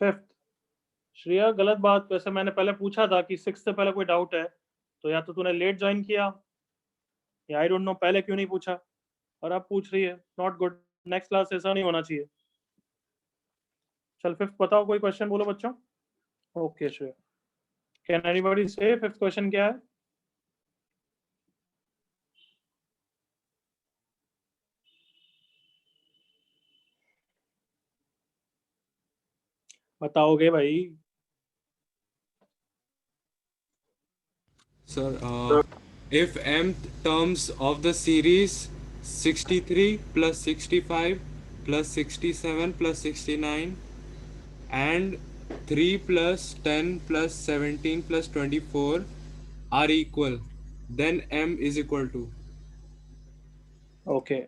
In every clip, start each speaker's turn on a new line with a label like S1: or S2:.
S1: Fifth, Shreya गलत बात। वैसे मैंने पहले पूछा था कि सिक्स से पहले कोई डाउट है, तो या तो तूने लेट ज्वाइन किया या आई डोंट नो पहले क्यों नहीं पूछा, और अब पूछ रही है। नॉट गुड, नेक्स्ट क्लास ऐसा नहीं होना चाहिए। चल फिफ्थ बताओ, कोई क्वेश्चन बोलो बच्चों। ओके श्रेया, कैन एनीबॉडी से फिफ्थ क्वेश्चन क्या है? बताओगे भाई?
S2: Sir, if m terms of the series 63 plus 65 plus 67 plus 69 and 3 plus 10 plus 17 plus 24 are equal, then m is equal to.
S1: Okay,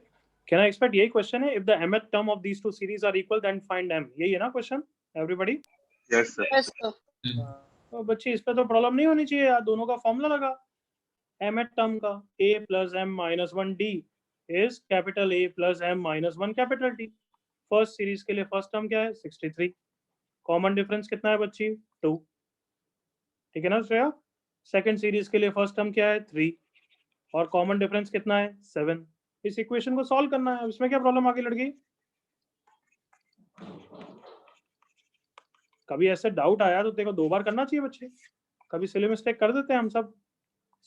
S1: can I expect यही question है? If the mth term of these two series are equal then find m, यही है ना question everybody?
S3: Yes sir.
S4: Yes sir.
S1: तो बच्चे इस पे तो प्रॉब्लम नहीं होनी चाहिए यार, दोनों का फॉर्मूला लगा mth टर्म का, a plus m minus 1d is capital A plus m minus 1 capital D। First series के लिए फर्स्ट टर्म क्या है? 63। कॉमन डिफरेंस कितना है बच्ची? 2। ठीक है ना श्रेया? सेकंड सीरीज के लिए फर्स्ट टर्म क्या है? 3, और कॉमन डिफरेंस कितना है? 7। इस इक्वेशन को सॉल्व करना है, इसमें क्या प्रॉब्लम आगे लड़की? कभी ऐसे डाउट आया तो देखो 2 बार करना चाहिए बच्चे, कभी सिली मिस्टेक कर देते हैं हम सब।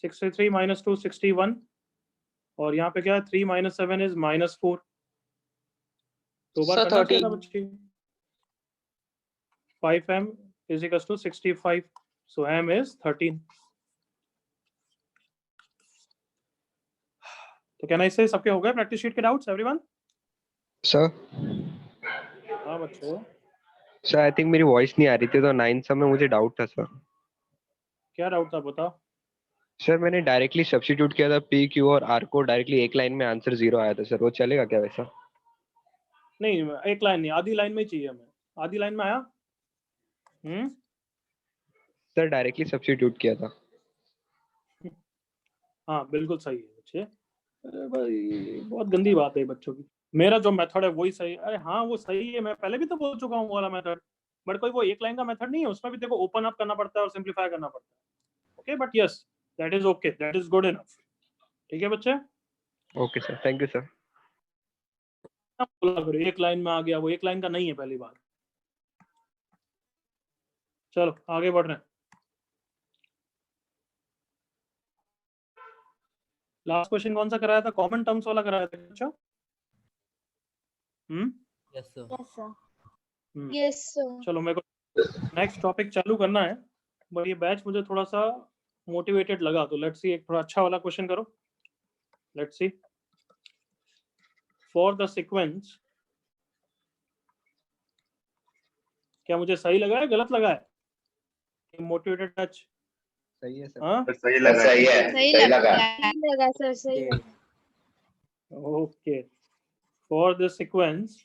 S1: 63 माइनस 2 61, और यहाँ पे क्या है? 3 माइनस 7 इज माइनस 4। 2 बार करना चाहिए था बच्चे। 5m is equals to 65, so m is 13। तो कैन आई से सबके हो गए प्रैक्टिस शीट के डाउट्स एवरीवन?
S5: सर
S1: हाँ बच्चों।
S5: सर आई थिंक मेरी वॉइस नहीं आ रही थी, तो 9 सब में मुझे डाउट था सर।
S1: क्या डाउट था बताओ?
S5: सर मैंने डायरेक्टली सब्स्टिट्यूट किया था पी क्यू और आर को, डायरेक्टली एक लाइन में आंसर 0 आया था सर, वो चलेगा क्या वैसा?
S1: नहीं, एक लाइन नहीं, आधी लाइन में ही चाहिए हमें। आधी लाइन में आया?
S5: सर डायरेक्टली सब्स्टिट्यूट किया था।
S1: हाँ बिल्कुल सही है बच्चे। अरे भाई बहुत गंदी बात है बच्चों की। मेरा जो मेथड है वही सही। अरे हाँ वो सही है, मैं पहले भी तो बोल चुका हूँ वाला मेथड, बट कोई वो एक लाइन का मेथड नहीं है, उसमें भी देखो ओपन अप करना पड़ता है और सिंप्लीफाई करना पड़ता है। Okay but yes, that is okay, that is good enough. ठीक है बच्चे?
S5: Okay sir, thank you sir.
S1: बोला फिर एक लाइन में आ गया, वो एक लाइन का नहीं है पहली बार। चलो आगे बढ़ रहे हैं। लास्ट क्वेश्चन कौन सा कराया था? कॉमन टर्म्स वाला कराया था अच्छा?
S6: Yes sir.
S4: Yes sir. Yes sir.
S1: चलो मेरे को नेक्स्ट टॉपिक चालू करना है, बट ये बैच मुझे थोड़ा सा मोटिवेटेड लगा, तो लेट्स सी एक थोड़ा अच्छा वाला क्वेश्चन करो। Let's see, for the sequence, क्या मुझे सही लगा है गलत लगा है? मोटिवेटेड टच
S5: सही है सर।
S1: हाँ
S3: सही लगा।
S4: सही लगा सर, सही लगा।
S1: ओके, फॉर द सीक्वेंस,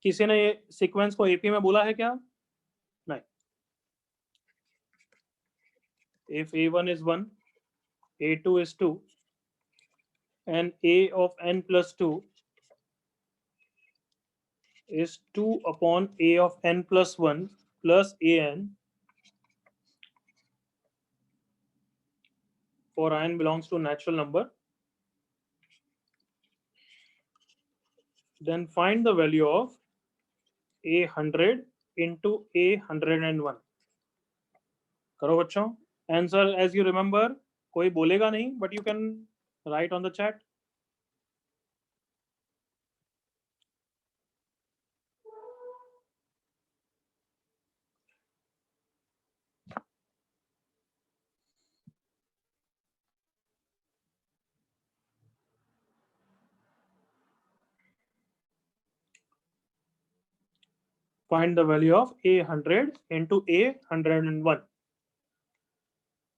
S1: किसी ने ये सीक्वेंस को एपी में बोला है क्या? नहीं। if a1 is 1, a2 is 2 and a of n plus 2 is 2 upon a of n plus 1 plus an for n belongs to natural number, then find the value of a100 into a101। करो बच्चों answer as you remember, कोई बोलेगा नहीं but you can write on the chat. Find the value of a100 into a101।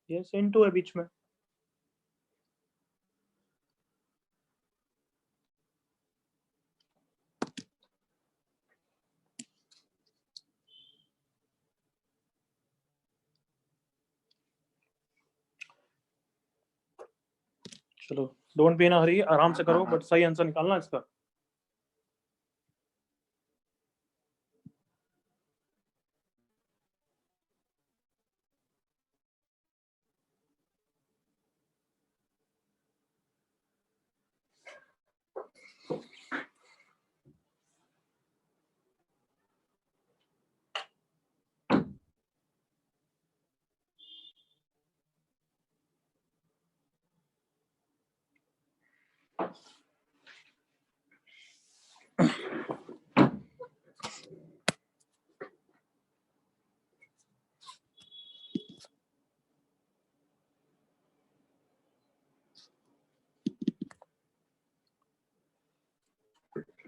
S1: yes, into है बीच में। चलो don't be in अ हरी, आराम से करो, बट सही आंसर निकालना इसका।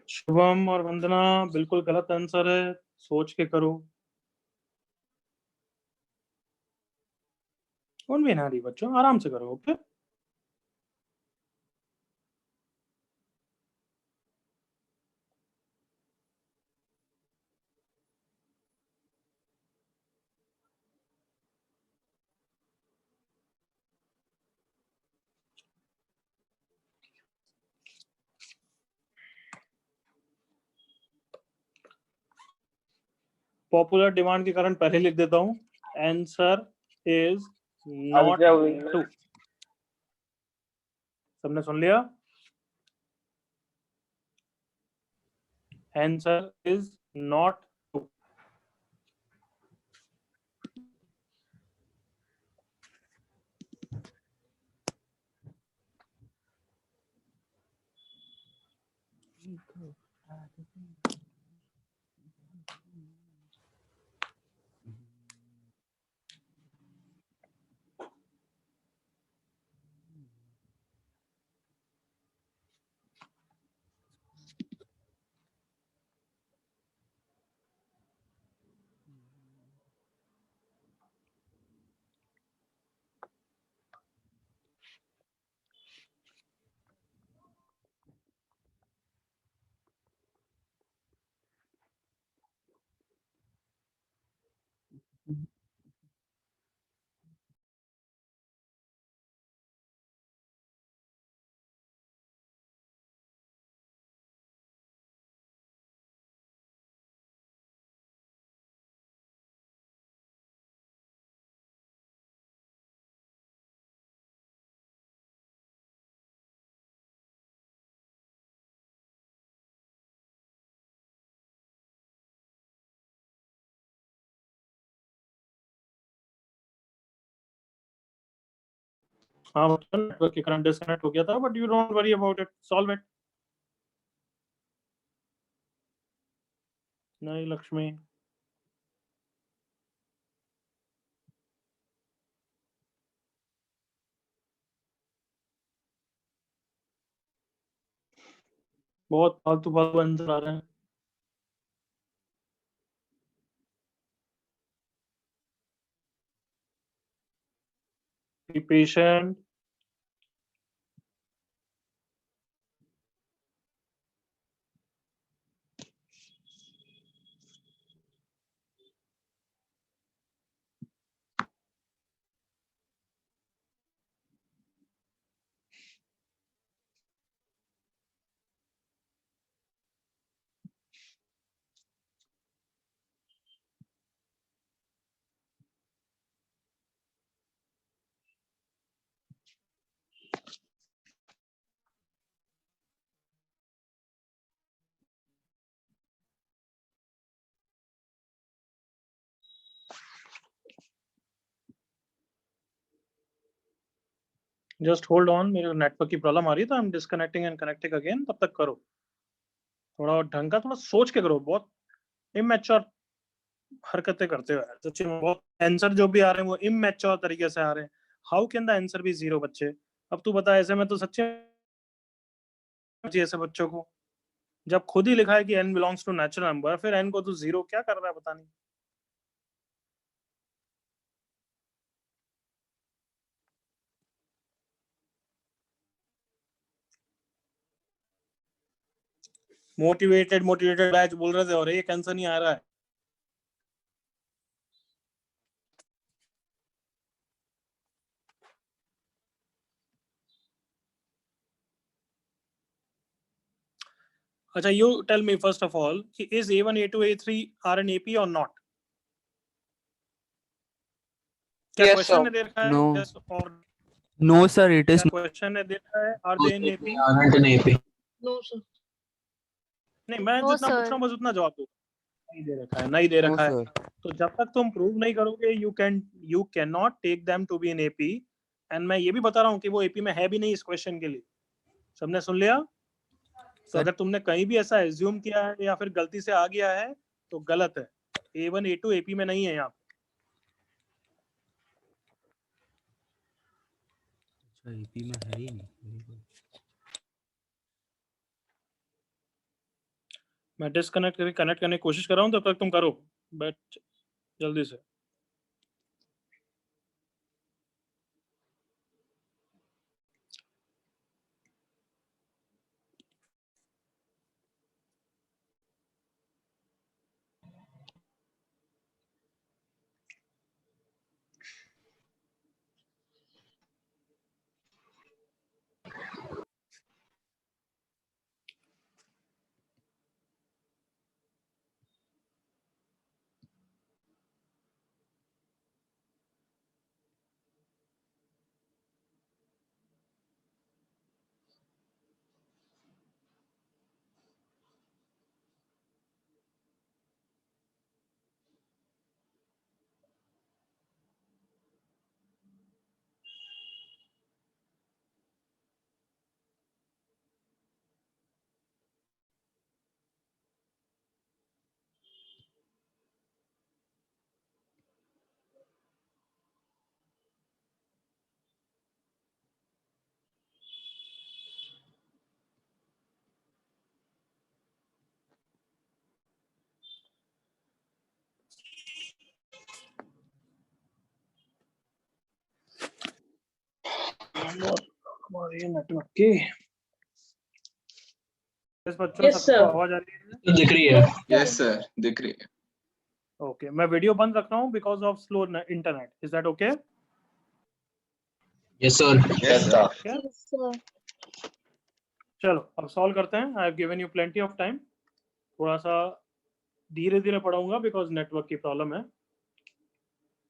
S1: शुभम और वंदना बिल्कुल गलत आंसर है, सोच के करो। कौन भी ना रही बच्चों, आराम से करो। ओके पॉपुलर डिमांड के कारण पहले लिख देता हूं, आंसर इज नॉट 2। सबने सुन लिया? Answer is not 2। हाँ नेटवर्क के कारण डिस्कनेक्ट हो गया था, but you don't worry about it, solve it. नहीं लक्ष्मी, बहुत फालतू फालतू आंसर आ रहे हैं। Be patient. Just hold on, मेरे नेटवर्क की प्रॉब्लम आ रही है तो I am disconnecting and connecting again. तब तक करो, थोड़ा ढंग का, थोड़ा सोच के करो। बहुत इमैच्योर हरकतें करते हो यार सच्ची में। बहुत आंसर जो भी आ रहे हैं वो इमैच्योर तरीके से आ रहे हैं। How can the answer be 0 बच्चे? अब तू बता, ऐसे में तो सच्चे ऐसे बच्चों को, जब खुद ही लिखा है कि n belongs to natural number, फिर n को तो 0 क्या कर रहा है पता नहीं। मोटिवेटेड बैच बोल रहे थे और एक आंसर नहीं आ रहा है। अच्छा, you tell me first of all, is A1, A2, A3 are an AP or not? क्या
S3: Yes,
S1: क्वेश्चन
S3: sir.
S1: ने दे रखा है?
S6: No.
S1: Yes or
S6: No, sir, it is
S1: क्या क्वेश्चन ने दे रखा है? Are they in AP?
S6: not an AP.
S4: No, sir.
S1: नहीं, मैं
S4: No,
S1: जितना पूछ
S4: sir.
S1: रहा हूँ बस उतना जवाब दो। नहीं दे रखा है, नहीं दे
S6: No,
S1: रखा है।
S6: sir.
S1: तो जब तक तुम प्रूव नहीं करोगे, you cannot take them to be in AP। And मैं ये भी बता रहा हूँ कि वो AP में है भी नहीं इस क्वेश्चन के लिए। सबने सुन लिया? तो
S6: सर।
S1: अगर तुमने कहीं भी ऐसा एज्यूम किया है या फिर गलती से आ गया है तो गलत है। A1 A2 AP में नहीं है यहाँ पे।
S6: अच्छा ईपी में है ही नहीं।
S1: मैं डिस्कनेक्ट करके कनेक्ट करने की कोशिश कर रहा हूँ, तब तक तुम करो बट जल्दी से। हमारे नेटवर्क की इस बच्चों
S3: Yes,
S1: सबको
S3: sir.
S1: आवाज आ रही है?
S7: दिख रही है।
S8: यस सर, दिख रही है।
S1: ओके, मैं वीडियो बंद रख रहा हूँ because of slow internet. Is that okay?
S7: Yes sir.
S8: Yes sir.
S4: Yes, sir.
S1: चलो अब सॉल्व करते हैं। I have given you plenty of time. थोड़ा सा धीरे धीरे पढ़ाऊंगा बिकॉज नेटवर्क की प्रॉब्लम है।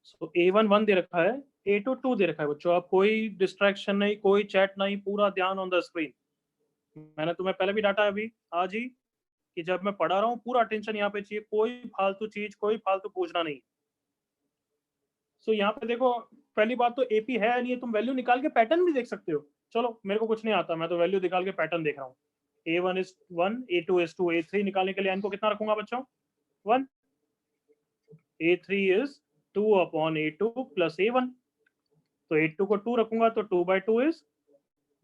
S1: सो A1 1 दे रखा है, A2 2 दे रखा है बच्चों। अब कोई डिस्ट्रैक्शन नहीं, कोई चैट नहीं, पूरा ध्यान ऑन द स्क्रीन। मैंने तुम्हें पहले भी डांटा है अभी आज ही कि जब मैं पढ़ा रहा हूँ पूरा अटेंशन यहाँ पे चाहिए, कोई फालतू चीज, कोई फालतू पूछना नहीं। सो यहाँ पे देखो, पहली बात तो AP है नहीं, तुम वैल्यू निकाल के पैटर्न भी देख सकते हो। चलो मेरे को कुछ नहीं आता, मैं तो वैल्यू निकाल के पैटर्न देख रहा हूँ। A1 is 1, A2 is 2, A3 निकालने के लिए n को कितना रखूंगा बच्चों? 1। A3 is 2 upon A2 plus A1। तो A2 को 2 रखूंगा तो 2/2 is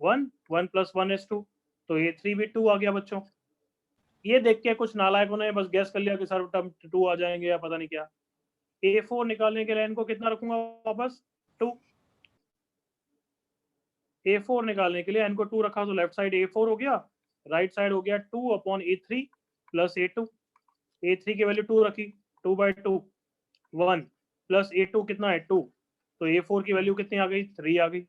S1: 1, 1 plus 1 is 2। तो A3 भी 2 आ गया बच्चों। ये देख के कुछ नालायकों ने बस गैस कर लिया कि सर टर्म 2 आ जाएंगे या पता नहीं क्या। A4 निकालने के लिए n को कितना रखूंगा वापस? 2। A4 निकालने के लिए n को 2 रखा तो लेफ्ट साइड A4 हो गया, राइट साइड हो गया 2 upon A3 plus A2। A3 की वैल्यू 2 रखी, 2/2 1 प्लस A2 कितना है? 2। तो A4 की वैल्यू कितनी आ गई? 3 आ गई।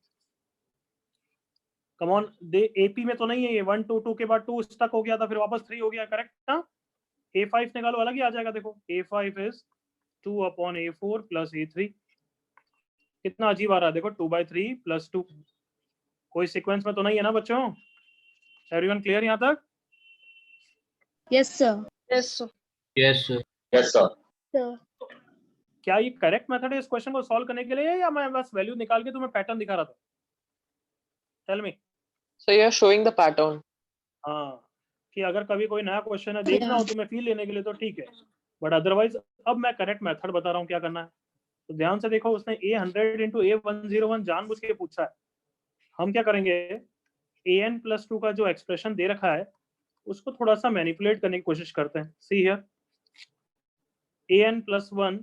S1: कम ऑन, दे AP में तो नहीं है ये। 1 2 2 के बाद 2 स्टक हो गया था, फिर वापस 3 हो गया। करेक्ट ना? A5 निकालो, अलग ही आ जाएगा। देखो A5 is 2 upon A4 plus A3। कितना अजीब आ रहा है देखो, 2/3 plus 2। कोई सीक्वेंस में तो नहीं है ना बच्चों? एवरीवन क्लियर यहाँ तक?
S4: Yes, sir.
S3: Yes, sir.
S7: Yes sir.
S8: Yes sir.
S4: Sir.
S1: क्या ये करेक्ट मेथड है इस क्वेश्चन को सॉल्व करने के लिए, या मैं बस वैल्यू निकाल के तुम्हें पैटर्न दिखा रहा था? Tell me.
S3: So you're showing the pattern.
S1: हाँ, कि अगर कभी कोई नया क्वेश्चन है देखना हो तुम्हें फील लेने के लिए तो ठीक है, बट अदरवाइज अब मैं करेक्ट मेथड बता रहा हूँ क्या करना है। तो ध्यान से देखो, उसने A100 into A101 जानबूझ के पूछा है। हम क्या करेंगे, an+2 का जो एक्सप्रेशन दे रखा है उसको थोड़ा सा मैनिपुलेट करने की कोशिश करते हैं। सी हियर, an+1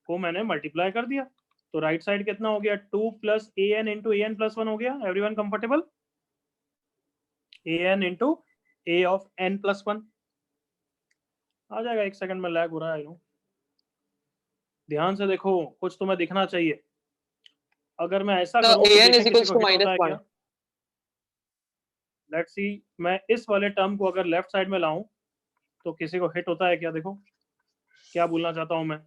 S1: को मैंने मल्टीप्लाई कर दिया तो राइट साइड कितना हो गया? 2 plus an into an+1 हो गया। Everyone comfortable? an into a of n+1 आ जाएगा। एक सेकंड में लैग हो रहा है। ध्यान से देखो, कुछ तुम्हें दिखना चाहिए। अगर मैं ऐसा
S3: So
S1: करूं तो
S3: an is
S1: देखें
S3: equals
S1: किसी को
S3: to
S1: hit होता है
S3: -1.
S1: क्या? लेट्स सी, मैं इस वाले टर्म को अगर लेफ्ट साइड में लाऊं तो किसी को हिट होता है क्या? देखो क्या बोलना चाहता हूं मैं,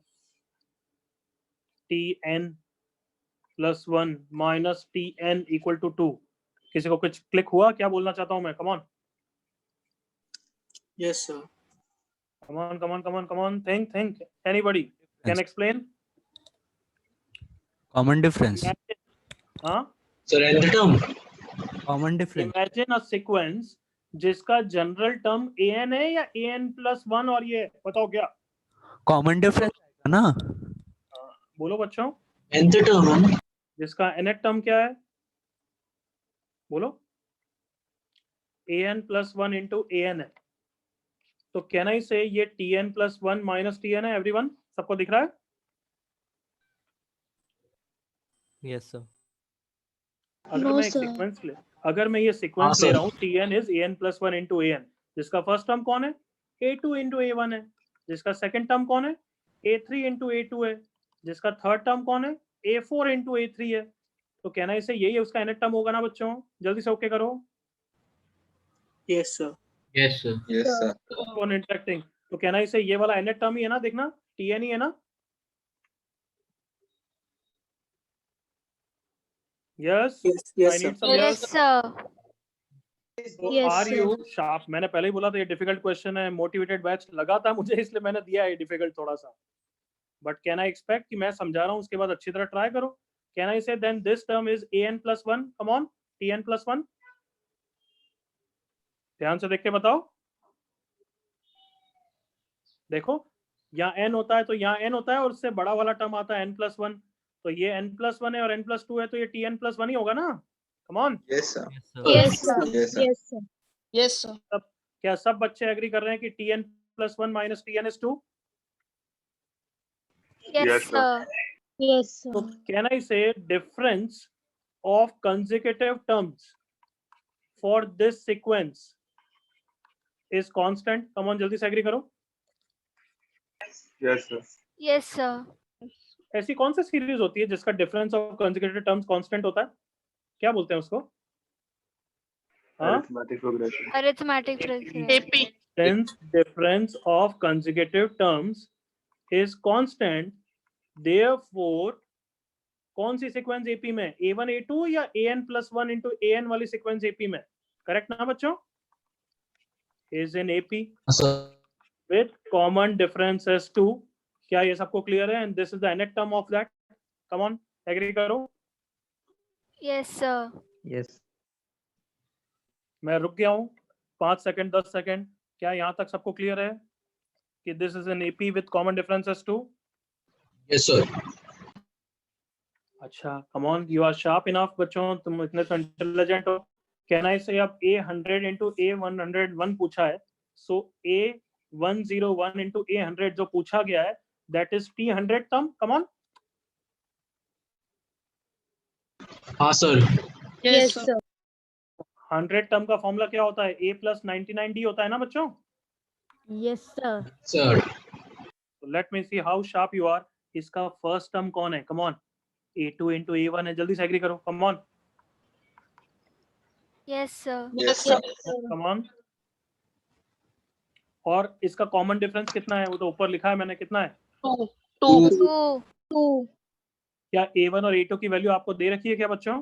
S1: tn+1 minus tn equal to 2। किसी को कुछ क्लिक हुआ? क्या बोलना चाहता हूं मैं? कम on,
S6: Yes, sir.
S1: come on, think, anybody can explain?
S6: Common difference.
S1: हाँ,
S7: sir nth term.
S6: Common difference
S1: imagine a sequence जिसका जनरल टर्म an है या an+1 और ये बताओ क्या?
S6: कॉमन डिफरेंस है ना
S1: बोलो बच्चों,
S8: nth term है ना?
S1: जिसका nth टर्म क्या है? बोलो। an+1 into an है, तो कैन आई से ये tn+1 माइनस tn है? एवरीवन, सबको दिख रहा है?
S6: यस सर
S1: अगर
S4: No,
S1: मैं एक
S4: sir.
S1: सीक्वेंस अगर मैं ये सीक्वेंस
S8: हाँ,
S1: ले
S8: sir.
S1: रहा हूँ, tn is an+1 into an, जिसका फर्स्ट टर्म कौन है? a2 into a1 है, जिसका सेकंड टर्म कौन है? a3 into a2 है, जिसका थर्ड टर्म कौन है? a4 into a3 है। तो कहना इसे यही उसका nth टर्म होगा ना बच्चों? जल्दी से ओके करो।
S7: Yes, sir.
S8: Yes, sir. Yes, sir.
S1: कौन इंटरेक्टिंग? तो कहना इसे ये वाला nth टर्म ही है ना, देखना tn ही है ना? Yes,
S7: Yes, yes,
S1: I
S7: sir.
S1: Need some
S4: Yes,
S1: yes.
S4: sir.
S1: तो
S4: Yes,
S1: are
S4: sir.
S1: You sharp? मैंने पहले ही बोला था ये डिफिकल्ट क्वेश्चन है, मोटिवेटेड बैच लगा था मुझे, इसलिए मैंने दिया है डिफिकल्ट थोड़ा सा। बट कैन आई एक्सपेक्ट कि मैं समझा रहा हूँ उसके बाद अच्छी तरह ट्राई करो। Can I say then this term is an+1, come on, tn+1। ध्यान से देख के बताओ। देखो, यहाँ n होता है तो यहाँ n होता है और उससे बड़ा वाला टर्म आता है n+1, तो ये n+1 है और n+2 है तो ये tn+1 ही होगा ना? कम on.
S8: Yes, sir.
S4: Yes, sir.
S8: Yes, sir.
S4: Yes, sir.
S3: Yes, sir.
S1: क्या सब बच्चे एग्री कर रहे हैं कि tn+1 minus tn is 2?
S4: Yes, sir. Yes, sir.
S1: So can I say difference of consecutive terms for this sequence is constant? Come on, जल्दी से agree करो।
S8: Yes, sir.
S4: Yes, sir.
S1: ऐसी कौन सी सीरीज होती है जिसका difference of consecutive terms constant होता है? क्या बोलते हैं उसको? हाँ?
S8: Arithmetic progression.
S4: Arithmetic progression.
S3: AP.
S1: Since difference of consecutive terms is constant, therefore कौन सी सीक्वेंस एपी में? a1 a2 या an+1 into an वाली सीक्वेंस एपी में? करेक्ट ना बच्चों? is in AP
S8: Sir.
S1: with common difference as 2। क्या ये सबको क्लियर है? and this is the nth term of that। come on, agree करो।
S4: Yes, sir.
S5: Yes.
S1: मैं रुक गया हूँ 5 सेकंड 10 सेकंड। क्या यहाँ तक सबको क्लियर है कि this is an AP with common difference as 2?
S8: Yes, sir.
S1: अच्छा, come on, you are sharp enough बच्चों, तुम इतने तो इंटेलिजेंट हो। कैन आई से अब a100 into a101 पूछा है, सो a101 into a100 जो पूछा गया है that is t100 term. Come on.
S8: हाँ, sir.
S4: Yes, sir.
S1: 100 टर्म का फॉर्मूला क्या होता है? a plus 99d होता है ना बच्चों?
S4: Yes, sir.
S8: Sir.
S1: Let me see how sharp you are. इसका फर्स्ट टर्म कौन है? Come on, a2 into a1 है, जल्दी से एग्री करो। कम on,
S4: Yes, sir.
S8: Yes, sir.
S1: Come on. और इसका कॉमन डिफरेंस कितना है? वो तो ऊपर लिखा है मैंने, कितना है?
S3: 2.
S4: Two.
S1: क्या a1 और a2 की वैल्यू आपको दे रखी है क्या बच्चों?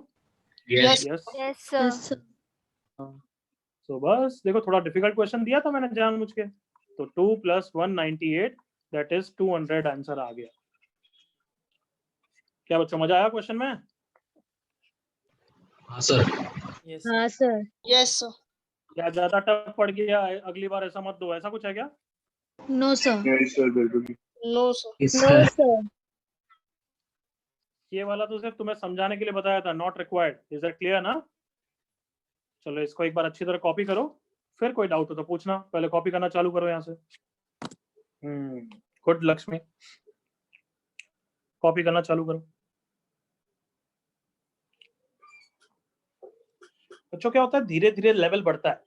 S8: Yes.
S1: Yes.
S4: Yes, sir. Yes, sir.
S1: तो बस देखो, थोड़ा डिफिकल्ट क्वेश्चन दिया था मैंने जानबूझ के। तो 2 + 198 दैट इज 200 आंसर आ गया। क्या बच्चों मजा आया क्वेश्चन में?
S8: हाँ, sir.
S4: हाँ, sir.
S3: Yes, sir.
S1: या ज्यादा टफ पड़ गया, अगली बार ऐसा मत दो, ऐसा कुछ है क्या?
S4: No, sir.
S8: Yes, sir. बिल्कुल.
S3: No, sir.
S4: No, sir.
S1: ये वाला तो सिर्फ तुम्हें समझाने के लिए बताया था, not required. Is that clear ना? चलो इसको एक बार अच्छी तरह कॉपी करो, फिर कोई डाउट हो तो पूछना। पहले कॉपी करना चालू करो यहाँ से। गुड लक्ष्मी, कॉपी करना चालू करो। बच्चों क्या होता है, धीरे धीरे लेवल बढ़ता है।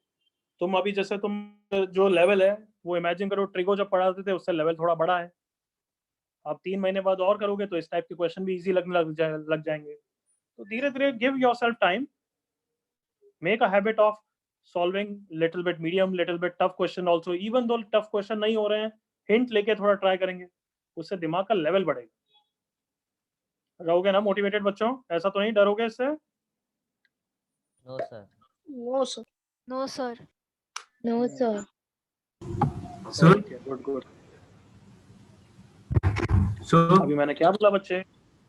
S1: तुम अभी जैसे तुम जो लेवल है वो इमेजिन करो, ट्रिगो जब पढ़ाते थे उससे लेवल थोड़ा बड़ा है। अब 3 महीने बाद और करोगे तो इस टाइप के क्वेश्चन भी इजी लगने लग जाएंगे। तो धीरे धीरे give yourself time, make a habit of solving little bit medium, little bit tough question also. Even though tough question नहीं हो रहे हैं, हिंट लेके थोड़ा ट्राई करेंगे, उससे दिमाग का लेवल बढ़ेगा। रहोगे ना मोटिवेटेड बच्चों? ऐसा तो नहीं डरोगे इससे?
S6: No sir.
S3: No, sir.
S4: No, sir. No, sir.
S7: Sir.
S1: Good good.
S7: So,
S1: अभी मैंने क्या बोला बच्चे?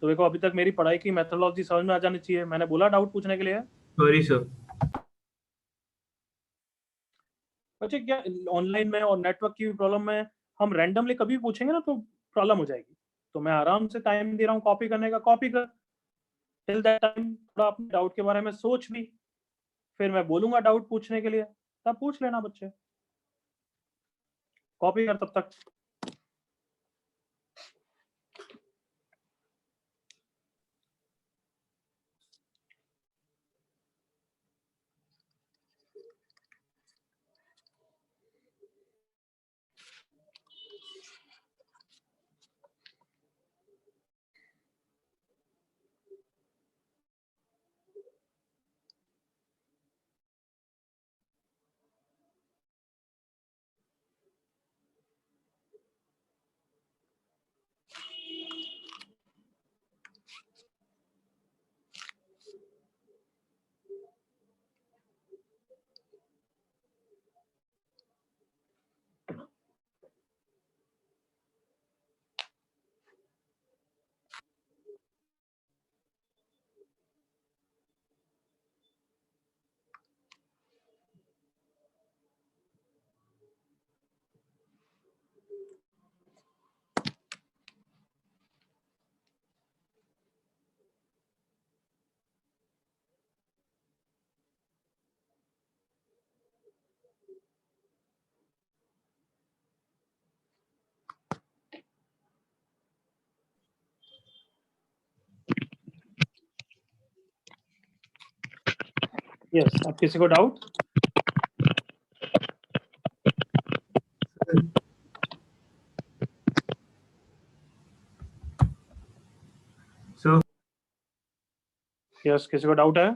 S1: तो देखो, अभी तक मेरी पढ़ाई की मेथोडोलॉजी समझ में आ जानी चाहिए। मैंने बोला डाउट पूछने के लिए।
S7: sorry, sir.
S1: बच्चे क्या ऑनलाइन में और नेटवर्क की भी प्रॉब्लम है, हम रैंडमली कभी भी पूछेंगे ना तो प्रॉब्लम हो जाएगी। तो मैं आराम से टाइम दे रहा हूँ कॉपी करने का, कॉपी कर, टिल दैट टाइम थोड़ा अपने डाउट के बारे में सोच भी, फिर मैं बोलूंगा डाउट पूछने के लिए, तब पूछ लेना बच्चे, कॉपी कर तब तक। यस, अब किसी को डाउट?
S7: So
S1: यस, किसी को डाउट है?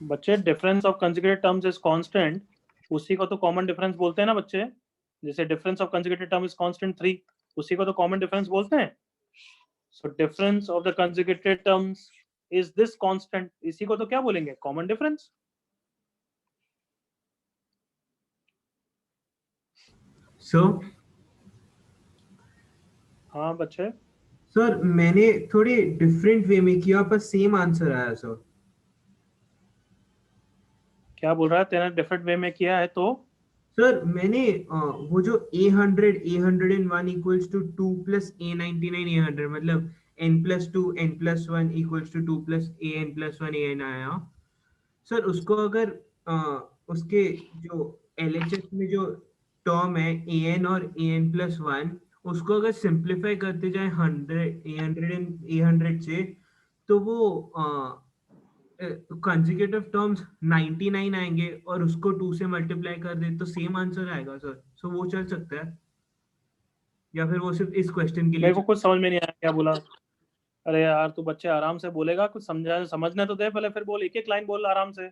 S1: बच्चे difference of conjugated terms is constant, उसी को तो कॉमन डिफरेंस बोलते हैं ना बच्चे। जैसे difference of conjugated term is constant 3, उसी को तो कॉमन डिफरेंस बोलते हैं। So difference of the conjugated terms is this constant, इसी को तो क्या बोलेंगे? Common difference. हाँ बच्चे,
S7: सर मैंने थोड़े डिफरेंट वे में किया पर सेम आंसर आया सर।
S1: क्या बोल रहा है? तेरा डिफरेंट वे में किया है तो?
S7: सर मैंने वो जो a101 equals to 2 plus a99 a100 मतलब n+2 n+1 equals to 2 plus an+1 an आया सर। उसको अगर उसके जो LHS में जो टर्म है an और an+1 उसको अगर सिंप्लीफाई करते जाए 100 से तो वो कंसेक्यूटिव टर्म्स 99 आएंगे और उसको 2 से मल्टीप्लाई कर दे तो सेम आंसर आएगा सर। सो वो चल सकता है या फिर वो सिर्फ इस क्वेश्चन के लिए?
S1: मेरे को कुछ समझ में नहीं आया क्या बोला। अरे यार तू बच्चे आराम से बोलेगा, कुछ समझने तो दे पहले, फिर बोल, एक एक लाइन बोल आराम से,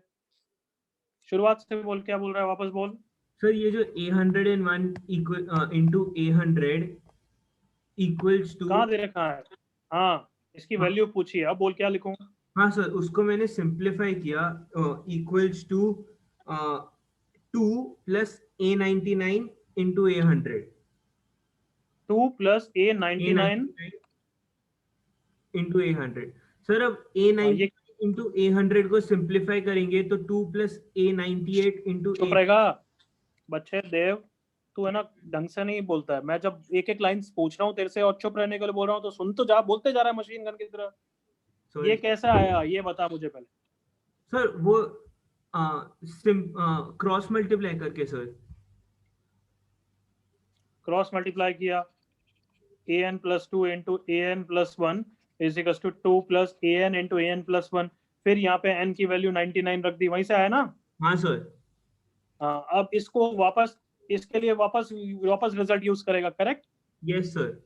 S1: शुरुआत से बोल। क्या बोल रहा है वापस बोल।
S7: सर ये जो a101 equal into a100 equals to,
S1: कहाँ दे रखा है? हाँ, इसकी वैल्यू पूछी है, अब बोल क्या लिखूं?
S7: हाँ सर उसको मैंने सिंप्लीफाई किया equals to 2 plus a99 into a100।
S1: 2 plus a99
S7: into a100 sir. अब a99 इंटू a100 को सिंप्लीफाई करेंगे तो 2 प्लस a98 इंटू
S1: चुप रहेगा बच्चे। देव तू है ना ढंग से नहीं बोलता है। मैं जब एक एक लाइन पूछ रहा हूँ तेरे से और चुप रहने के लिए बोल रहा हूँ तो सुन तो जा, बोलते जा रहा है मशीन गन की तरह। ये कैसा आया ये बता मुझे पहले।
S7: सर वो क्रॉस मल्टीप्लाई करके सर।
S1: क्रॉस मल्टीप्लाई किया, an+2 into an+1 is equals to 2 plus an into an+1, फिर यहाँ पे n की वैल्यू 99 रख दी, वहीं से आया ना?
S7: हाँ सर।
S1: हाँ, अब इसको वापस, इसके लिए वापस रिजल्ट यूज करेगा, करेक्ट?
S7: Yes sir.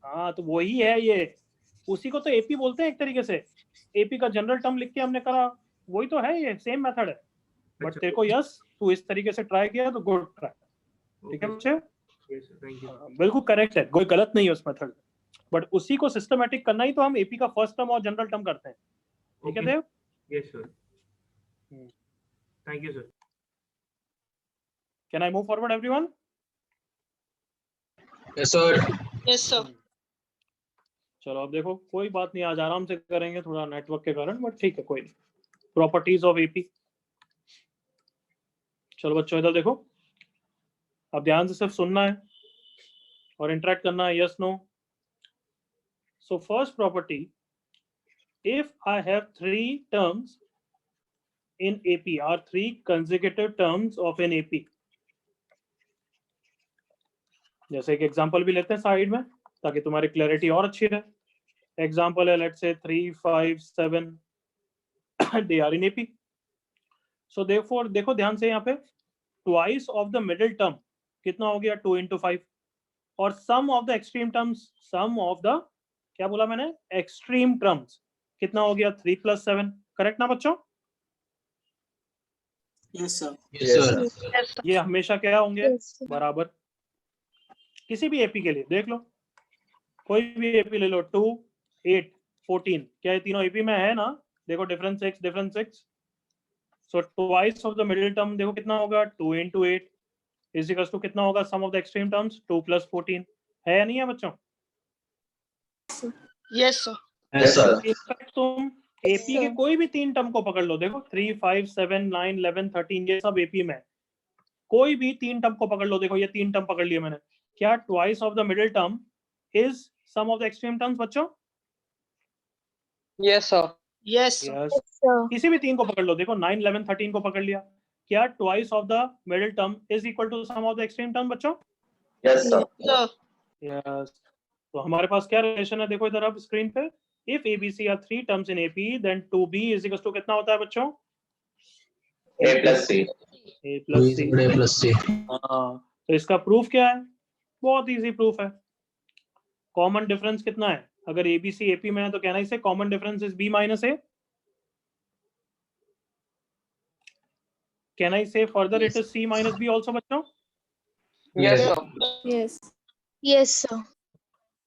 S1: हाँ तो वही है ये, उसी को तो एपी बोलते हैं एक तरीके से। एपी का जनरल टर्म लिख के हमने करा, वही तो है, ये सेम मेथड है। बट तेरे को यस तू इस तरीके से ट्राई किया तो गुड ट्राई। ठीक है बच्चे? बिल्कुल करेक्ट है, कोई गलत नहीं है उस मेथड। बट उसी को सिस्टमैटिक करना ही तो हम एपी का फर्स्ट टर्म और जनरल टर्म करते हैं। ठीक है Dev?
S7: Yes sir. Thank you sir.
S1: Can I move forward everyone?
S8: Yes, sir.
S3: Yes, sir.
S1: चलो अब देखो, कोई बात नहीं, आज आराम से करेंगे थोड़ा नेटवर्क के कारण, बट ठीक है, कोई नहीं। Properties of AP. चलो बच्चों इधर देखो, अब ध्यान से सिर्फ सुनना है और इंटरेक्ट करना है, yes no. So first property, if I have 3 terms in AP, are 3 consecutive terms of an AP। जैसे एक एग्जांपल भी लेते हैं साइड में ताकि तुम्हारी क्लैरिटी और अच्छी रहे। एग्जांपल है, let's say 3, 5, 7 they are in AP। so therefore देखो ध्यान से, यहाँ पे twice of the middle term कितना हो गया, 2 into 5, और sum of the extreme terms, sum of the, क्या बोला मैंने, extreme terms कितना हो गया, 3 plus 7। करेक्ट ना बच्चों?
S8: Yes, sir. Yes, sir.
S3: Yes, sir.
S1: ये हमेशा क्या होंगे,
S4: Yes, sir.
S1: बराबर। किसी भी एपी के लिए देख लो, कोई भी एपी ले लो, 2, 8, 14, क्या ये तीनों एपी में है ना? देखो difference 6, difference 6। So twice of the middle term देखो कितना होगा, 2 into 8 इज इक्वल्स टू कितना होगा, sum of the extreme terms 2 plus 14। है या नहीं है बच्चों?
S3: Yes, sir.
S8: Yes, sir.
S1: In fact तुम एपी के कोई भी 3 टर्म को पकड़ लो, देखो 3, 5, 7, 9, 11, 13, ये सब एपी में। कोई भी 3 टर्म को पकड़ लो, देखो ये 3 टर्म पकड़ लिए मैंने, क्या twice of the middle term is sum of the extreme terms बच्चों?
S3: Yes, sir. Yes, sir.
S1: Yes.
S4: Yes, sir.
S1: किसी भी 3 को पकड़ लो, देखो 9, 11, 13 को पकड़ लिया, क्या twice of the middle term is equal to sum of the extreme term बच्चों?
S8: Yes, sir.
S3: Sir.
S1: यस। तो हमारे पास क्या रिलेशन है, देखो इधर अब स्क्रीन पे, if ABC are 3 terms in AP then 2B is equal to कितना होता है बच्चों?
S8: A plus C.
S1: A plus C।
S8: A plus C.
S1: हाँ, तो इसका प्रूफ क्या है? बहुत इजी प्रूफ है। कॉमन डिफरेंस कितना है? अगर ABC AP में है तो कहना इसे common difference is B minus A। Can I say further it is C minus B also बच्चों?
S8: Yes, sir.
S4: Yes. Yes, sir.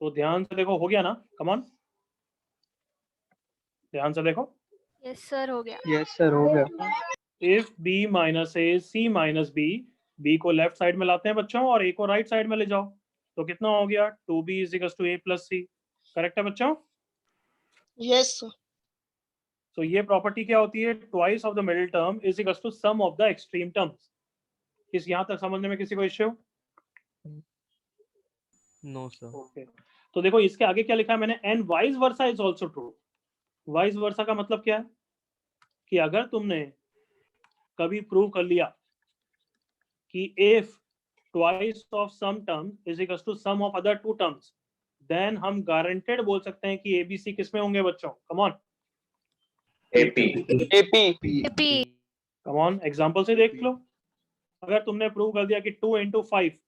S1: तो ध्यान से देखो, हो गया ना? कम ऑन, ध्यान से देखो।
S4: Yes, sir. हो गया.
S5: यस सर, हो गया।
S1: If B minus A C minus B, B को लेफ्ट साइड में लाते हैं बच्चों और A को राइट साइड में ले जाओ, तो कितना हो गया, 2B is equals to A plus C। Correct है बच्चों?
S3: Yes, sir.
S1: तो ये प्रॉपर्टी क्या होती है, twice of the middle term is equals to sum of the extreme terms. किस यहाँ तक समझने में किसी को इश्यू?
S6: No, sir.
S1: ओके, तो देखो इसके आगे क्या लिखा है मैंने, and vice versa is also true. Vice versa का मतलब क्या है कि अगर तुमने कभी प्रूव कर लिया कि if twice of sum term is equals to sum of other 2 terms, then हम गारंटेड बोल सकते हैं कि ABC किस में होंगे बच्चों? Come on,
S8: AP.
S4: AP.
S1: Come on, example से देख लो। अगर तुमने प्रूव कर दिया कि 2 into 5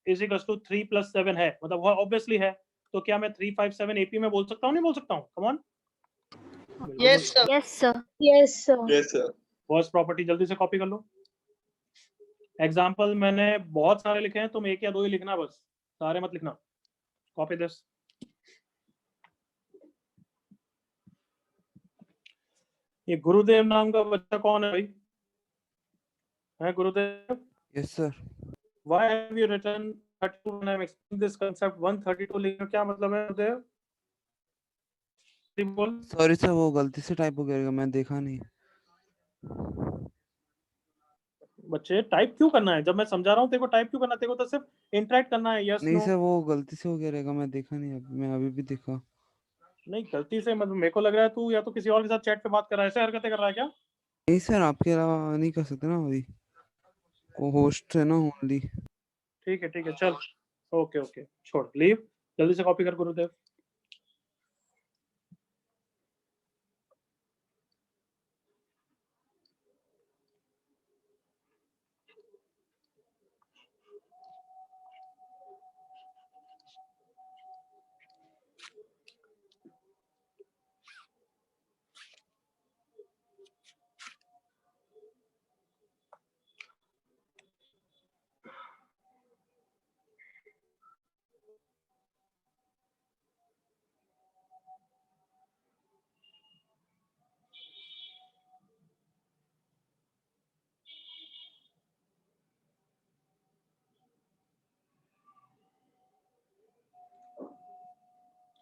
S1: is equals to 3 plus 7 है, मतलब वो ऑब्वियसली है, तो क्या मैं 3, 5, 7 AP में बोल सकता हूँ? नहीं बोल सकता हूँ? कम on.
S3: Yes, sir.
S4: Yes, sir. Yes, sir.
S8: Yes, sir.
S1: First property जल्दी से कॉपी कर लो। एग्जांपल मैंने बहुत सारे लिखे हैं, तुम 1 या 2 ही लिखना, बस सारे मत लिखना। Copy this. ये गुरुदेव नाम का बच्चा कौन है भाई? है गुरुदेव?
S9: Yes, sir.
S1: Why have you written 32 when I'm explaining this concept? 132 लिखने का क्या मतलब है गुरुदेव? बोल।
S9: Sorry sir, वो गलती से टाइप हो गया, मैं देखा नहीं।
S1: बच्चे टाइप क्यों करना है? जब मैं समझा रहा हूँ तेरे को टाइप क्यों करना है? तेरे को तो सिर्फ इंटरेक्ट करना है, यस
S9: नहीं
S1: नो।
S9: सर, वो गलती से हो गया रहेगा, मैं देखा नहीं, मैं अभी भी देखा।
S1: नहीं गलती से, मतलब मेरे को लग रहा है तू या तो किसी और के साथ चैट पे बात कर रहा है, ऐसे हरकतें कर रहा है क्या?
S9: नहीं सर, आपके अलावा नहीं कर सकते ना, अभी वो होस्ट है ना ओनली।
S1: ठीक है चल, ओके ओके, छोड़, लीव। जल्दी से कॉपी कर गुरुदेव।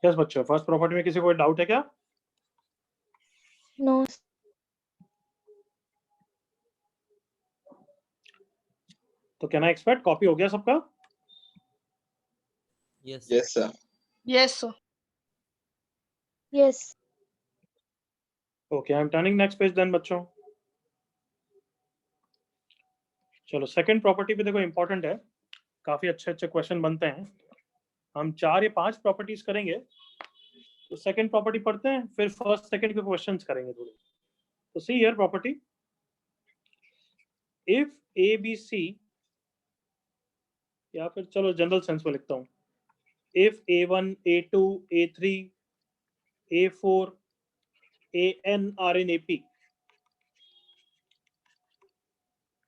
S1: यस बच्चों, फर्स्ट प्रॉपर्टी में किसी को डाउट है क्या?
S4: No.
S1: तो कैन आई एक्सपेक्ट कॉपी हो गया सबका?
S6: Yes.
S8: Yes, sir.
S3: Yes, sir.
S4: Yes.
S1: Okay, I am turning next page then बच्चों। चलो सेकंड प्रॉपर्टी पे देखो, इंपॉर्टेंट है, काफी अच्छे अच्छे क्वेश्चन बनते हैं। हम 4 या 5 प्रॉपर्टीज करेंगे, तो सेकंड प्रॉपर्टी पढ़ते हैं, फिर फर्स्ट सेकंड के क्वेश्चंस करेंगे थोड़े। तो see here property, if A B C, या फिर चलो जनरल सेंस में लिखता हूँ, इफ A1, A2, A3, A4, AN are in AP,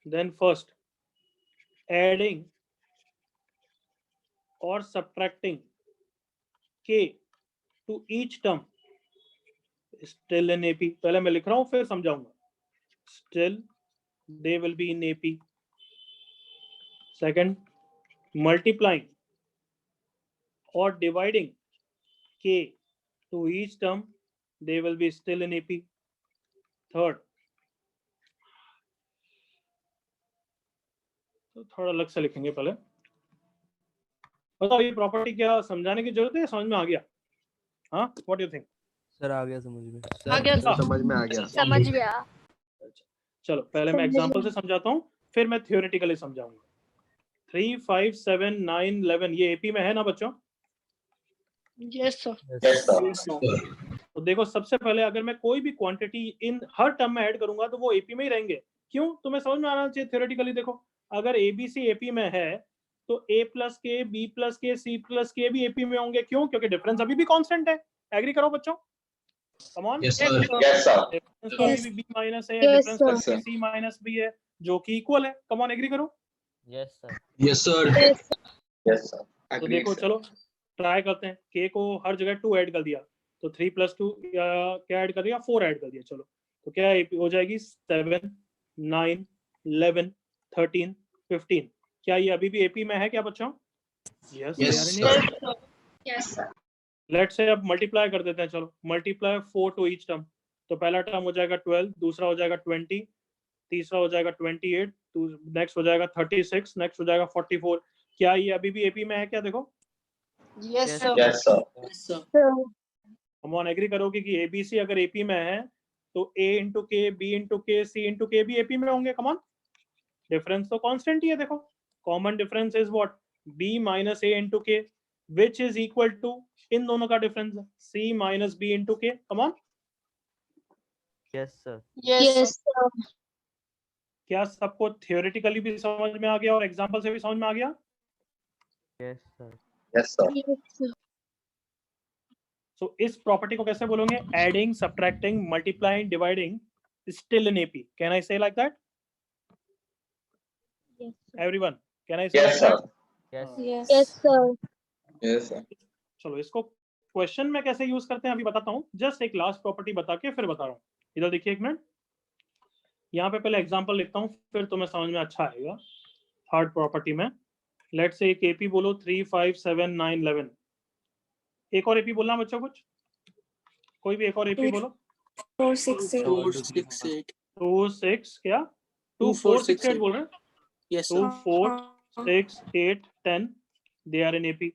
S1: then first adding or subtracting K to each term still in AP। पहले मैं लिख रहा हूँ फिर समझाऊंगा। Still they will be in AP। Second, multiplying or dividing K to each term, they will be still in AP। Third, तो थोड़ा अलग से लिखेंगे पहले। बताओ ये प्रॉपर्टी क्या समझाने की जरूरत है, समझ में आ गया? हाँ, what do you think?
S6: Sir आ गया समझ में।
S3: आ गया
S1: हाँ।
S3: सर।
S5: समझ में आ गया।
S4: समझ गया।
S1: चलो पहले मैं
S4: समझ
S1: एग्जांपल
S4: गया।
S1: से समझाता हूँ, फिर मैं थियोरेटिकली समझाऊंगा। 3, 5, 7, 9, 11 ये एपी में है ना बच्चों?
S3: Yes, sir.
S8: Yes, sir.
S1: तो देखो, सबसे पहले अगर मैं कोई भी क्वांटिटी इन हर टर्म में ऐड करूंगा तो वो एपी में ही रहेंगे। क्यों? तुम्हें समझ में आना चाहिए थियोरेटिकली। देखो, अगर एबीसी एपी में है तो ए plus K, B plus K, C plus के भी एपी में होंगे। क्यों? क्योंकि डिफरेंस अभी भी कांस्टेंट है। एग्री करो बच्चों? Come on.
S8: Yes, sir. Yes, sir.
S1: Difference तो अभी भी बी माइनस है,
S4: Yes,
S1: डिफरेंस तो
S8: sir.
S1: सी माइनस बी है, जो कि इक्वल है। कम ऑन, एग्री करो।
S6: Yes sir.
S8: Yes, sir.
S4: Yes.
S8: Yes, sir.
S1: तो
S8: Agreed,
S1: देखो,
S8: sir.
S1: चलो ट्राई करते हैं। के को हर जगह 2 ऐड कर दिया, तो 3 + 2 क्या ऐड कर दिया? 4 ऐड कर दिया। चलो, तो क्या हो जाएगी? 7, 9, 11, 13, 15। क्या ये अभी भी एपी में है क्या बच्चों? Yes,
S8: Yes,
S1: they are in
S8: sir.
S1: AP.
S3: Yes, sir.
S1: Let's say अब मल्टीप्लाई कर देते हैं। चलो, मल्टीप्लाई 4 टू ईच टर्म। तो पहला टर्म हो जाएगा 12, दूसरा हो जाएगा 20, तीसरा हो जाएगा 28, नेक्स्ट हो जाएगा 36, नेक्स्ट हो जाएगा 44। क्या ये अभी भी एपी में है क्या? देखो,
S3: Yes, sir.
S8: Yes, sir.
S4: So,
S1: हम ऑन एग्री करोगे कि एबीसी अगर एपी में है तो A into K, B into K, C into K भी एपी में होंगे। कम ऑन, डिफरेंस तो कांस्टेंट ही है। देखो, common difference is what? B minus A into K, which is equal to, इन दोनों का difference C minus B into K. Come on,
S6: Yes sir.
S3: Yes,
S4: yes,
S3: sir.
S4: sir.
S1: क्या सबको theoretically भी समझ में आ गया और एग्जांपल से भी समझ में आ गया?
S6: Yes sir.
S8: Yes, sir.
S4: Yes, sir.
S1: सो इस प्रॉपर्टी को कैसे बोलोगे? Adding, subtracting, multiplying, dividing still in AP. Can I say like that?
S4: Yes.
S1: Everyone, can I say
S8: Yes,
S1: like
S8: sir.
S1: That?
S6: Yes.
S4: Yes, sir.
S8: Yes, sir.
S1: चलो, इसको question में कैसे use करते हैं अभी बताता हूँ। जस्ट एक लास्ट प्रॉपर्टी बता के फिर बता रहा हूँ। इधर देखिए एक मिनट, यहाँ पे पहले एग्जांपल लिखता हूँ, फिर तुम्हें समझ में अच्छा आएगा। थर्ड प्रॉपर्टी में लेट्स से एक एपी बोलो, 3, 5, 7, 9, 11। एक और एपी बोलना बच्चों, कुछ कोई भी एक और एपी बोलो।
S10: 4, 6, 8.
S6: 4, 6, 8.
S1: 2, 6 क्या? 2, 4, 6, 8 बोल रहे हैं?
S10: Yes,
S1: 2,
S10: sir.
S1: 4, 6, 8, 10 they are in AP.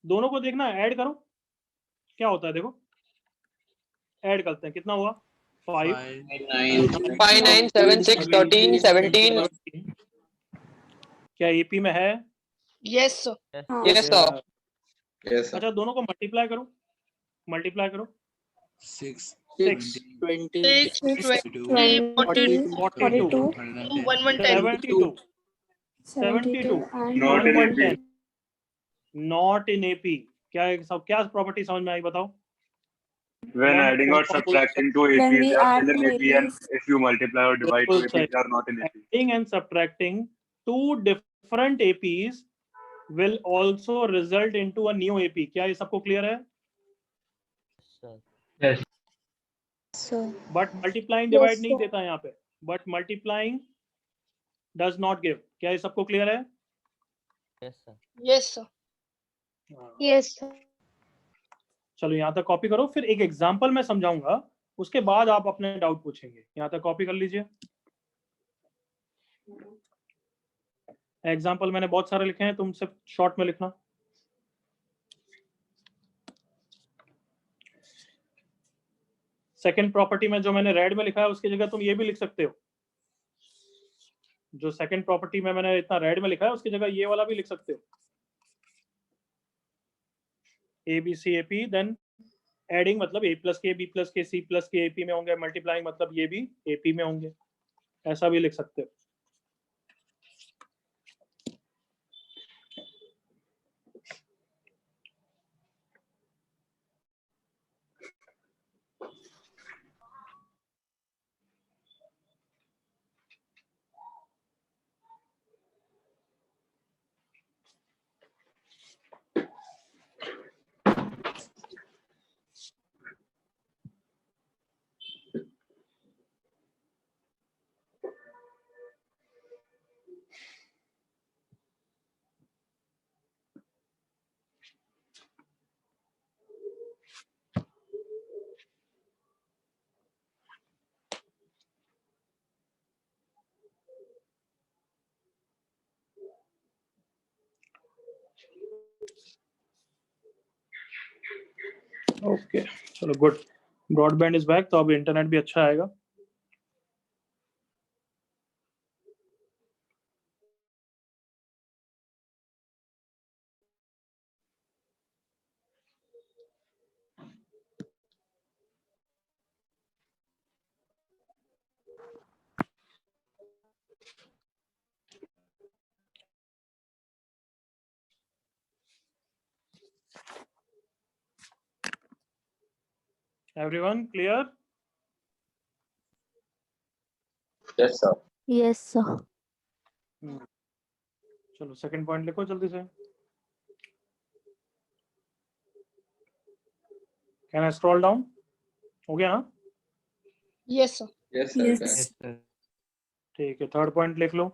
S1: दोनों को देखना, ऐड करो क्या होता है। देखो, ऐड करते हैं, कितना हुआ? 5,
S10: 5, 9, 7, 6, 13, 17.
S1: क्या एपी में है?
S3: Yes, sir.
S10: Yes, sir.
S8: Yes, sir.
S1: अच्छा, दोनों को मल्टीप्लाई करो, मल्टीप्लाई करो।
S10: 6,
S1: 6,
S10: 20,
S3: 6, 20, 42,
S10: 42,
S3: 110.
S1: 72,
S10: and
S8: Not in
S1: 110, not in AP. क्या सब क्या प्रॉपर्टी समझ में आई बताओ?
S11: When
S1: One,
S11: adding or
S1: four,
S11: subtracting to
S10: When
S11: AP,
S10: we
S11: they are
S10: add
S11: still in
S10: to
S11: AP, and
S10: APs.
S11: if you multiply or divide to AP, they are not in AP.
S1: adding and subtracting two different APs will also result into a new AP। क्या ये सबको clear है?
S6: Sir.
S4: Sir.
S1: But multiplying
S4: Yes,
S1: divide नहीं
S4: sir.
S1: देता यहाँ पे, but multiplying does not give. क्या ये सबको क्लियर है?
S6: Yes sir.
S3: Yes, sir.
S4: Yes, sir.
S1: चलो यहाँ तक कॉपी करो, फिर एक एग्जांपल मैं समझाऊंगा, उसके बाद आप अपने डाउट पूछेंगे। यहाँ तक कॉपी कर लीजिए। एग्जांपल मैंने बहुत सारे लिखे हैं, तुम सिर्फ शॉर्ट में लिखना। सेकंड प्रॉपर्टी में जो मैंने रेड में लिखा है उसकी जगह तुम ये भी लिख सकते हो। जो सेकंड प्रॉपर्टी में मैंने इतना रेड में लिखा है उसकी जगह ये वाला भी लिख सकते हो। A B C A P, then adding मतलब A plus K B plus K C plus के ए पी में होंगे, मल्टीप्लाइंग मतलब ये भी ए पी में होंगे, ऐसा भी लिख सकते हो। ओके चलो गुड, ब्रॉडबैंड इज बैक, तो अब इंटरनेट भी अच्छा आएगा। Everyone clear?
S8: Yes, sir.
S4: Yes, sir.
S1: चलो सेकंड पॉइंट लिखो जल्दी से। Can I scroll down? हो गया ना?
S3: Yes, sir.
S8: Yes, sir.
S4: Yes.
S6: Yes, sir.
S1: ठीक है, थर्ड पॉइंट लिख लो।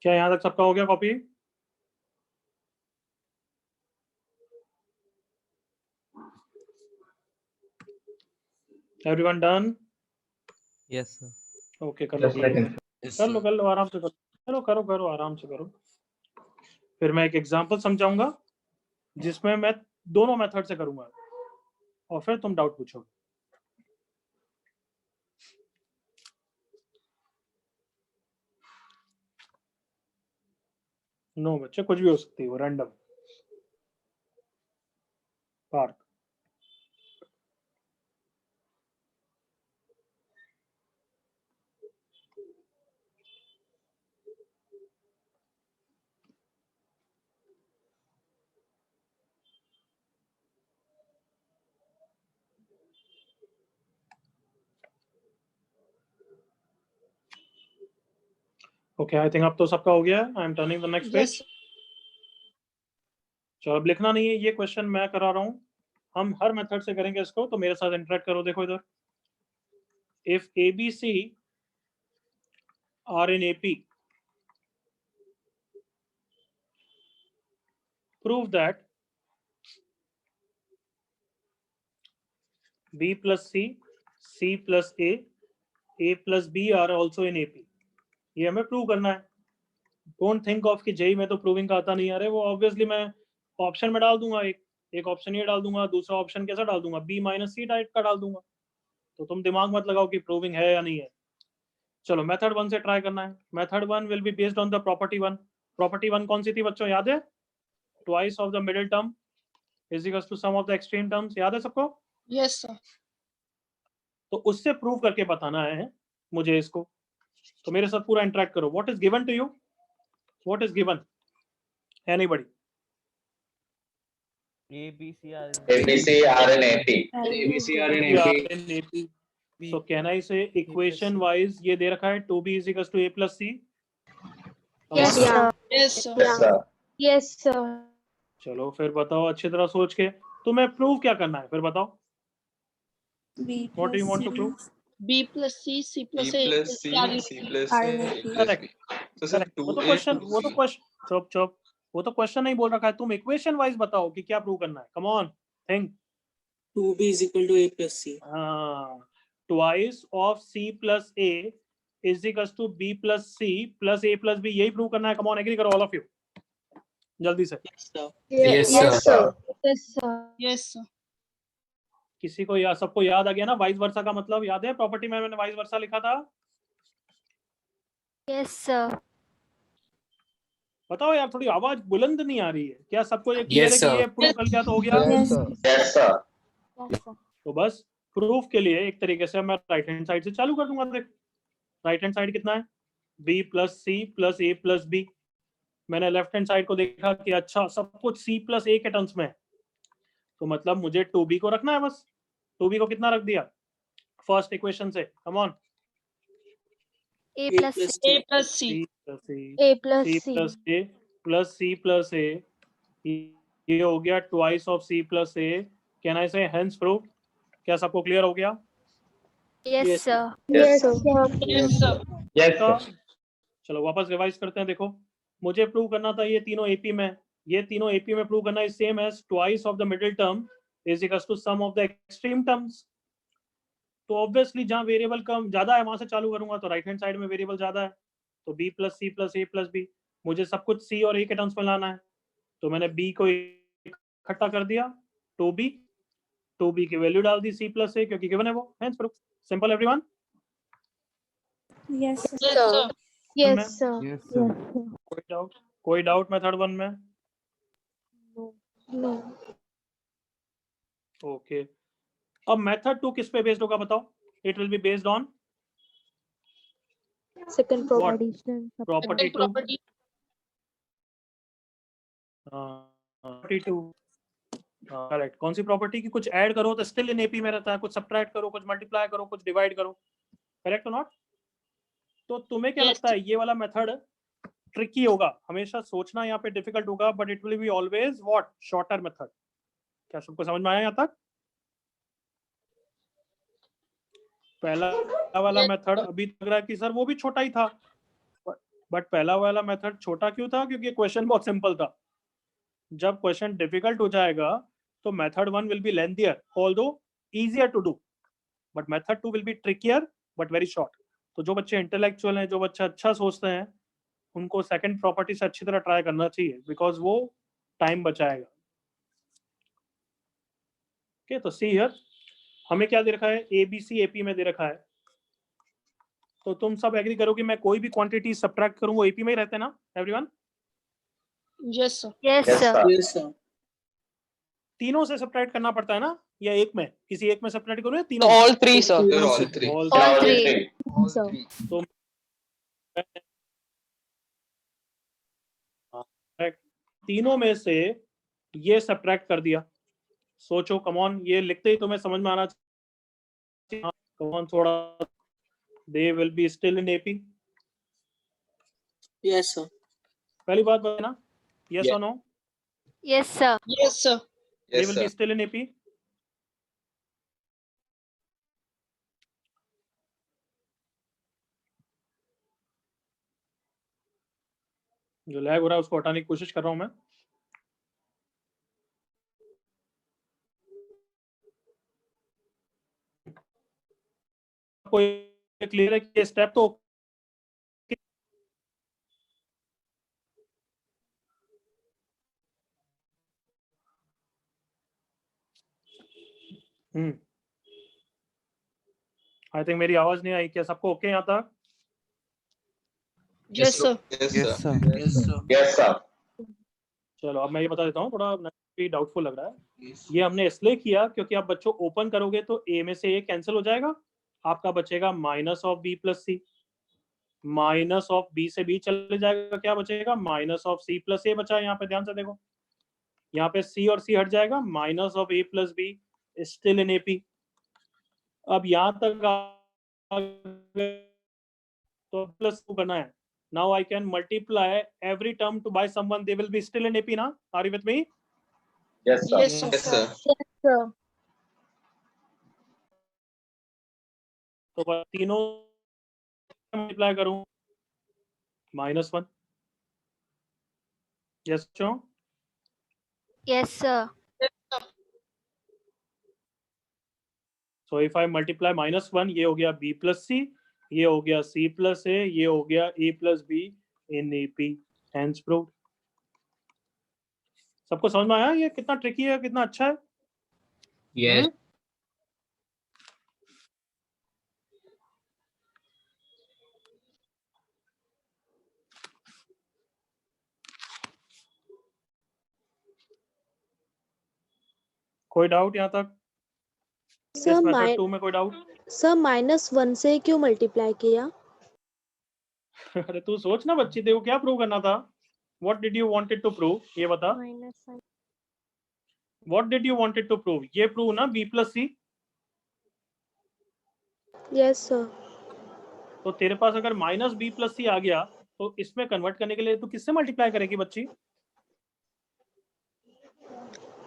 S1: क्या यहाँ तक सबका हो गया copy? Everyone done?
S6: Yes, sir.
S1: Okay कर लो कर लो आराम से करो, करो आराम से करो। फिर मैं एक एग्जांपल समझाऊंगा जिसमें मैं दोनों मेथड से करूंगा और फिर तुम डाउट पूछोगे। नो बच्चे, कुछ भी हो सकती है, वो random park. Okay I think अब तो सबका हो गया है। आई am turning the next page.
S3: Yes.
S1: चलो अब लिखना नहीं है, ये क्वेश्चन मैं करा रहा हूँ, हम हर मेथड से करेंगे इसको, तो मेरे साथ इंटरेक्ट करो। देखो इधर, if A B C are in AP, prove that B plus C, C plus A plus B are also in AP। ये हमें प्रूव करना है। डोंट थिंक ऑफ कि जेई में तो प्रूविंग का आता नहीं आ रहा है, वो ऑब्वियसली मैं ऑप्शन में डाल दूंगा, एक ऑप्शन ये डाल दूंगा, दूसरा ऑप्शन कैसा डाल दूंगा, B माइनस C टाइप का डाल दूंगा। तो तुम दिमाग मत लगाओ कि प्रूविंग है या नहीं है। चलो मेथड 1 से ट्राई करना है। Method 1 will be based on the property 1। Property 1 कौन सी थी बच्चों, याद है? Twice of the middle term is equal to sum of the extreme terms, याद है सबको?
S3: Yes, sir.
S1: तो उससे प्रूव करके बताना है मुझे इसको, तो मेरे साथ पूरा इंटरेक्ट करो. What is given to you? What is given? Anybody?
S6: ABC are
S8: ABC are in AP.
S2: ABC are in AP.
S1: So can I say equation wise ये दे रखा है 2b is equals to a plus c?
S4: Yes, sir.
S3: Yes, sir.
S8: Yes, sir.
S4: Yes, sir.
S1: चलो फिर बताओ अच्छी तरह सोच के, तुम्हें प्रूव क्या करना है फिर बताओ. What do you want to prove?
S3: B plus C, C plus A.
S2: plus C, C plus A, A plus B. So sir,
S1: Correct. वो तो
S2: 2A,
S1: क्वेश्चन
S2: 2C.
S1: चुप वो तो क्वेश्चन नहीं बोल रखा है, तुम इक्वेशन वाइज बताओ कि क्या प्रूव करना है. Come on think.
S12: 2b is equal to a plus c.
S1: Twice of c plus a is equals to b plus c plus a plus b, यही प्रूव करना है. कम ऑन, एग्री करो all of you जल्दी से.
S12: Yes, sir.
S4: Yes, sir. Yes, sir.
S3: Yes, sir.
S1: किसी को या सबको याद आ गया ना वाइस वर्सा का मतलब? याद है प्रॉपर्टी में मैंने वाइस वर्सा लिखा था?
S4: Yes, sir.
S1: बताओ यार, थोड़ी आवाज बुलंद नहीं आ रही है क्या? सबको ये क्लियर है कि ये प्रूव कर लिया तो हो गया?
S5: Yes, sir.
S8: Yes, sir.
S4: Yes, sir.
S1: तो बस प्रूफ के लिए एक तरीके से मैं राइट हैंड साइड से चालू कर दूंगा. देख राइट हैंड साइड कितना है? b plus C plus A plus B. मैंने लेफ्ट हैंड साइड को देखा कि अच्छा सब कुछ c प्लस ए के टर्म्स में है, तो मतलब मुझे 2b को रखना है बस. 2b को कितना रख दिया फर्स्ट इक्वेशन से? Come on.
S4: A plus C.
S3: A plus C.
S1: c plus A
S4: A plus
S1: c
S4: C.
S1: Plus A plus c plus A, ये हो गया twice of c plus A. Can I say hence prove? क्या सबको clear हो गया?
S4: Yes, sir.
S8: Yes,
S4: sir.
S3: Yes, sir.
S8: Yes, sir.
S1: चलो वापस revise करते हैं. देखो मुझे प्रूव करना था ये तीनों एपी में, ये तीनों एपी में प्रूव करना है same as twice of the middle term is equals to sum of the extreme terms. तो ऑब्वियसली जहां वेरिएबल कम ज्यादा है वहां से चालू करूंगा, तो राइट हैंड साइड में वेरिएबल ज्यादा है, तो b plus C plus A plus B. मुझे सब कुछ c और a के टर्म्स में लाना है, तो मैंने b को इकट्ठा कर दिया 2b की वैल्यू डाल दी c प्लस ए क्योंकि गिवन है वो. Hence proof. Simple everyone.
S4: Yes, sir.
S3: Yes, sir.
S4: Yes, sir.
S9: Yes, sir.
S1: कोई डाउट मेथड 1 में?
S4: No.
S1: ओके. अब मेथड 2 किस पे बेस्ड होगा बताओ? It will be based on
S4: Second propagation.
S1: Property
S3: Second property.
S1: 2. Correct. कौन सी प्रॉपर्टी की कुछ ऐड करो तो स्टिल इन एपी में रहता है, कुछ सब्ट्रैक्ट करो, कुछ मल्टीप्लाई करो, कुछ डिवाइड करो. करेक्ट और नॉट? तो तुम्हें क्या
S3: Yes.
S1: लगता है ये वाला मेथड ट्रिकी होगा? हमेशा सोचना यहाँ पे डिफिकल्ट होगा, but it will be always what? Shorter method. क्या सबको समझ में आया यहाँ तक? पहला वाला
S3: Yes,
S1: मेथड
S3: sir.
S1: अभी लग रहा है कि सर वो भी छोटा ही था, बट पहला वाला मेथड छोटा क्यों था? क्योंकि क्वेश्चन बहुत सिंपल था. जब क्वेश्चन डिफिकल्ट हो जाएगा तो method 1 will be lengthier although easier to do, but method 2 will be trickier but very short. तो जो बच्चे इंटेलेक्चुअल हैं, जो बच्चे अच्छा सोचते हैं, उनको सेकंड प्रॉपर्टी से अच्छी तरह ट्राई करना चाहिए, बिकॉज वो टाइम बचाएगा. ओके, तो सी हियर हमें क्या दे रखा है? एबीसी एपी में दे रखा है. तो तुम सब एग्री करो कि मैं कोई भी क्वांटिटी सब्ट्रैक्ट करूं वो एपी में ही रहते हैं ना everyone?
S3: Yes, sir.
S4: Yes,
S8: Yes,
S4: sir.
S8: sir.
S12: Yes, sir.
S1: तीनों से सब्ट्रैक्ट करना पड़ता है ना, या एक में? किसी एक में सब्ट्रैक्ट करूं या
S10: So
S1: तीनों में?
S10: all three, sir.
S2: They're all three.
S1: All
S4: All
S8: All
S4: three.
S8: three.
S5: All
S4: Sir.
S5: three.
S1: तो तीनों में से ये सब्ट्रैक्ट कर दिया. सोचो, कम ऑन, ये लिखते ही तुम्हें समझ में आना चाहिए. कम ऑन थोड़ा. They will be still in AP.
S12: Yes, sir.
S1: पहली बात बताना, यस
S8: Yeah.
S1: और no?
S4: Yes, sir.
S3: Yes, sir.
S1: They
S2: Yes,
S1: will be
S2: sir.
S1: Still in AP. जो लैग हो रहा है उसको हटाने की कोशिश कर रहा हूं मैं. कोई क्लियर है कि स्टेप तो आई थिंक मेरी आवाज नहीं आई क्या? सबको ओके यहाँ तक?
S3: Yes, sir.
S9: Yes, sir.
S8: Yes, sir.
S1: चलो अब मैं ये बता देता हूँ, थोड़ा डाउटफुल लग रहा है। ये हमने इसलिए किया क्योंकि आप बच्चों ओपन करोगे तो ए में से ए कैंसिल हो जाएगा, आपका बचेगा minus of B plus C, minus of B से बी चले जाएगा, क्या बचेगा minus of C plus A बचा है। यहाँ पे ध्यान से देखो, यहाँ पे सी और सी हट जाएगा, minus of A plus B still in AP. अब यहाँ तक तो प्लस टू करना है। Now I can multiply every term to by someone. They will be still in AP, na? Are you with me?
S8: Yes, sir.
S3: Yes, sir.
S10: Yes, sir.
S4: Yes, sir.
S1: तो बस तीनों multiply करूं, -1. Yes, चो?
S4: Yes, sir.
S1: So if I multiply -1, ये हो गया b plus c, ये हो गया c plus a, ये हो गया a plus b in AP. Hence proved. सबको समझ में आया ये कितना ट्रिकी है, कितना अच्छा है?
S10: Yes.
S1: कोई डाउट यहाँ तक?
S13: सर
S1: इस मेथड 2 में कोई डाउट?
S13: सर -1 से क्यों मल्टीप्लाई किया?
S1: अरे तू सोच ना बच्ची, देखो क्या प्रूव करना था? What did you wanted to prove? ये बता।
S4: -1.
S1: What did you wanted to prove? ये प्रूव ना b plus c।
S13: Yes sir.
S1: तो तेरे पास अगर माइनस b plus c आ गया तो इसमें कन्वर्ट करने के लिए तू किससे मल्टीप्लाई करेगी बच्ची?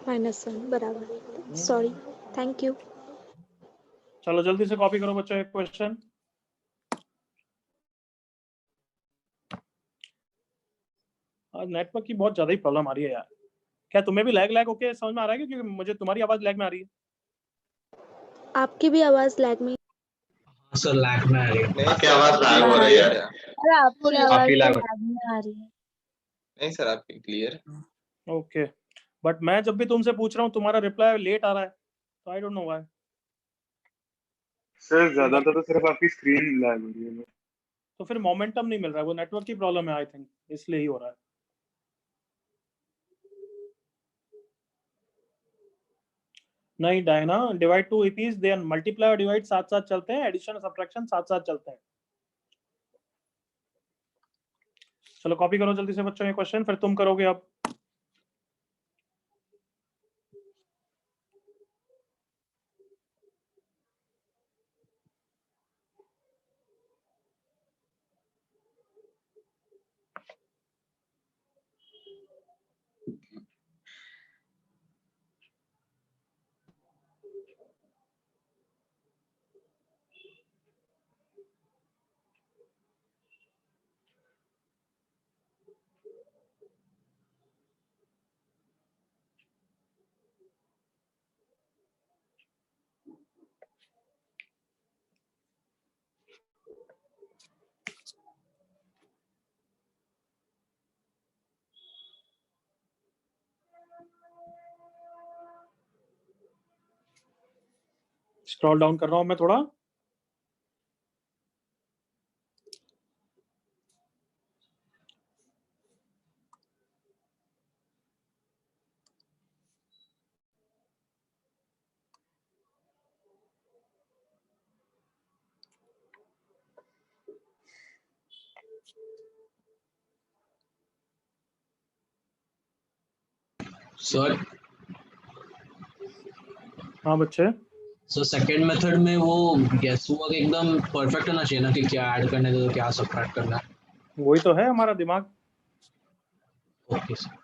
S13: -1 बराबर। Sorry, thank you.
S1: चलो जल्दी से कॉपी करो बच्चों एक क्वेश्चन। आज नेटवर्क की बहुत ज्यादा ही प्रॉब्लम आ रही है यार। क्या तुम्हें भी लैग होके समझ में आ रहा है? क्योंकि मुझे तुम्हारी आवाज लैग में आ रही है।
S13: आपकी भी आवाज लैग में।
S12: सर लैग में आ रही है।
S8: आपकी आवाज लैग हो रही है।
S4: अरे आपकी आवाज
S5: आपकी
S4: तो
S5: लैग
S4: lag में आ रही है।
S8: नहीं सर, आपकी क्लियर।
S1: ओके, बट मैं जब भी तुमसे पूछ रहा हूँ तुम्हारा रिप्लाई लेट आ रहा है, तो I don't know why.
S11: Sir ज्यादातर तो सिर्फ आपकी स्क्रीन लैग हो रही है।
S1: तो फिर मोमेंटम नहीं मिल रहा है, वो नेटवर्क की प्रॉब्लम है आई थिंक, इसलिए ही हो रहा है। नहीं Diana, divide two EPs, they multiply और डिवाइड साथ साथ चलते हैं, एडिशन और सब्ट्रैक्शन साथ साथ चलते हैं। चलो कॉपी करो जल्दी से बच्चों ये क्वेश्चन, फिर तुम करोगे अब। स्क्रॉल डाउन कर रहा हूं मैं थोड़ा।
S12: सर
S1: हाँ बच्चे,
S12: सो सेकंड मेथड में वो गेस वर्क एकदम परफेक्ट होना चाहिए ना, कि क्या ऐड करना है तो क्या सब्ट्रैक्ट करना है।
S1: वही तो है हमारा दिमाग।
S12: Okay sir.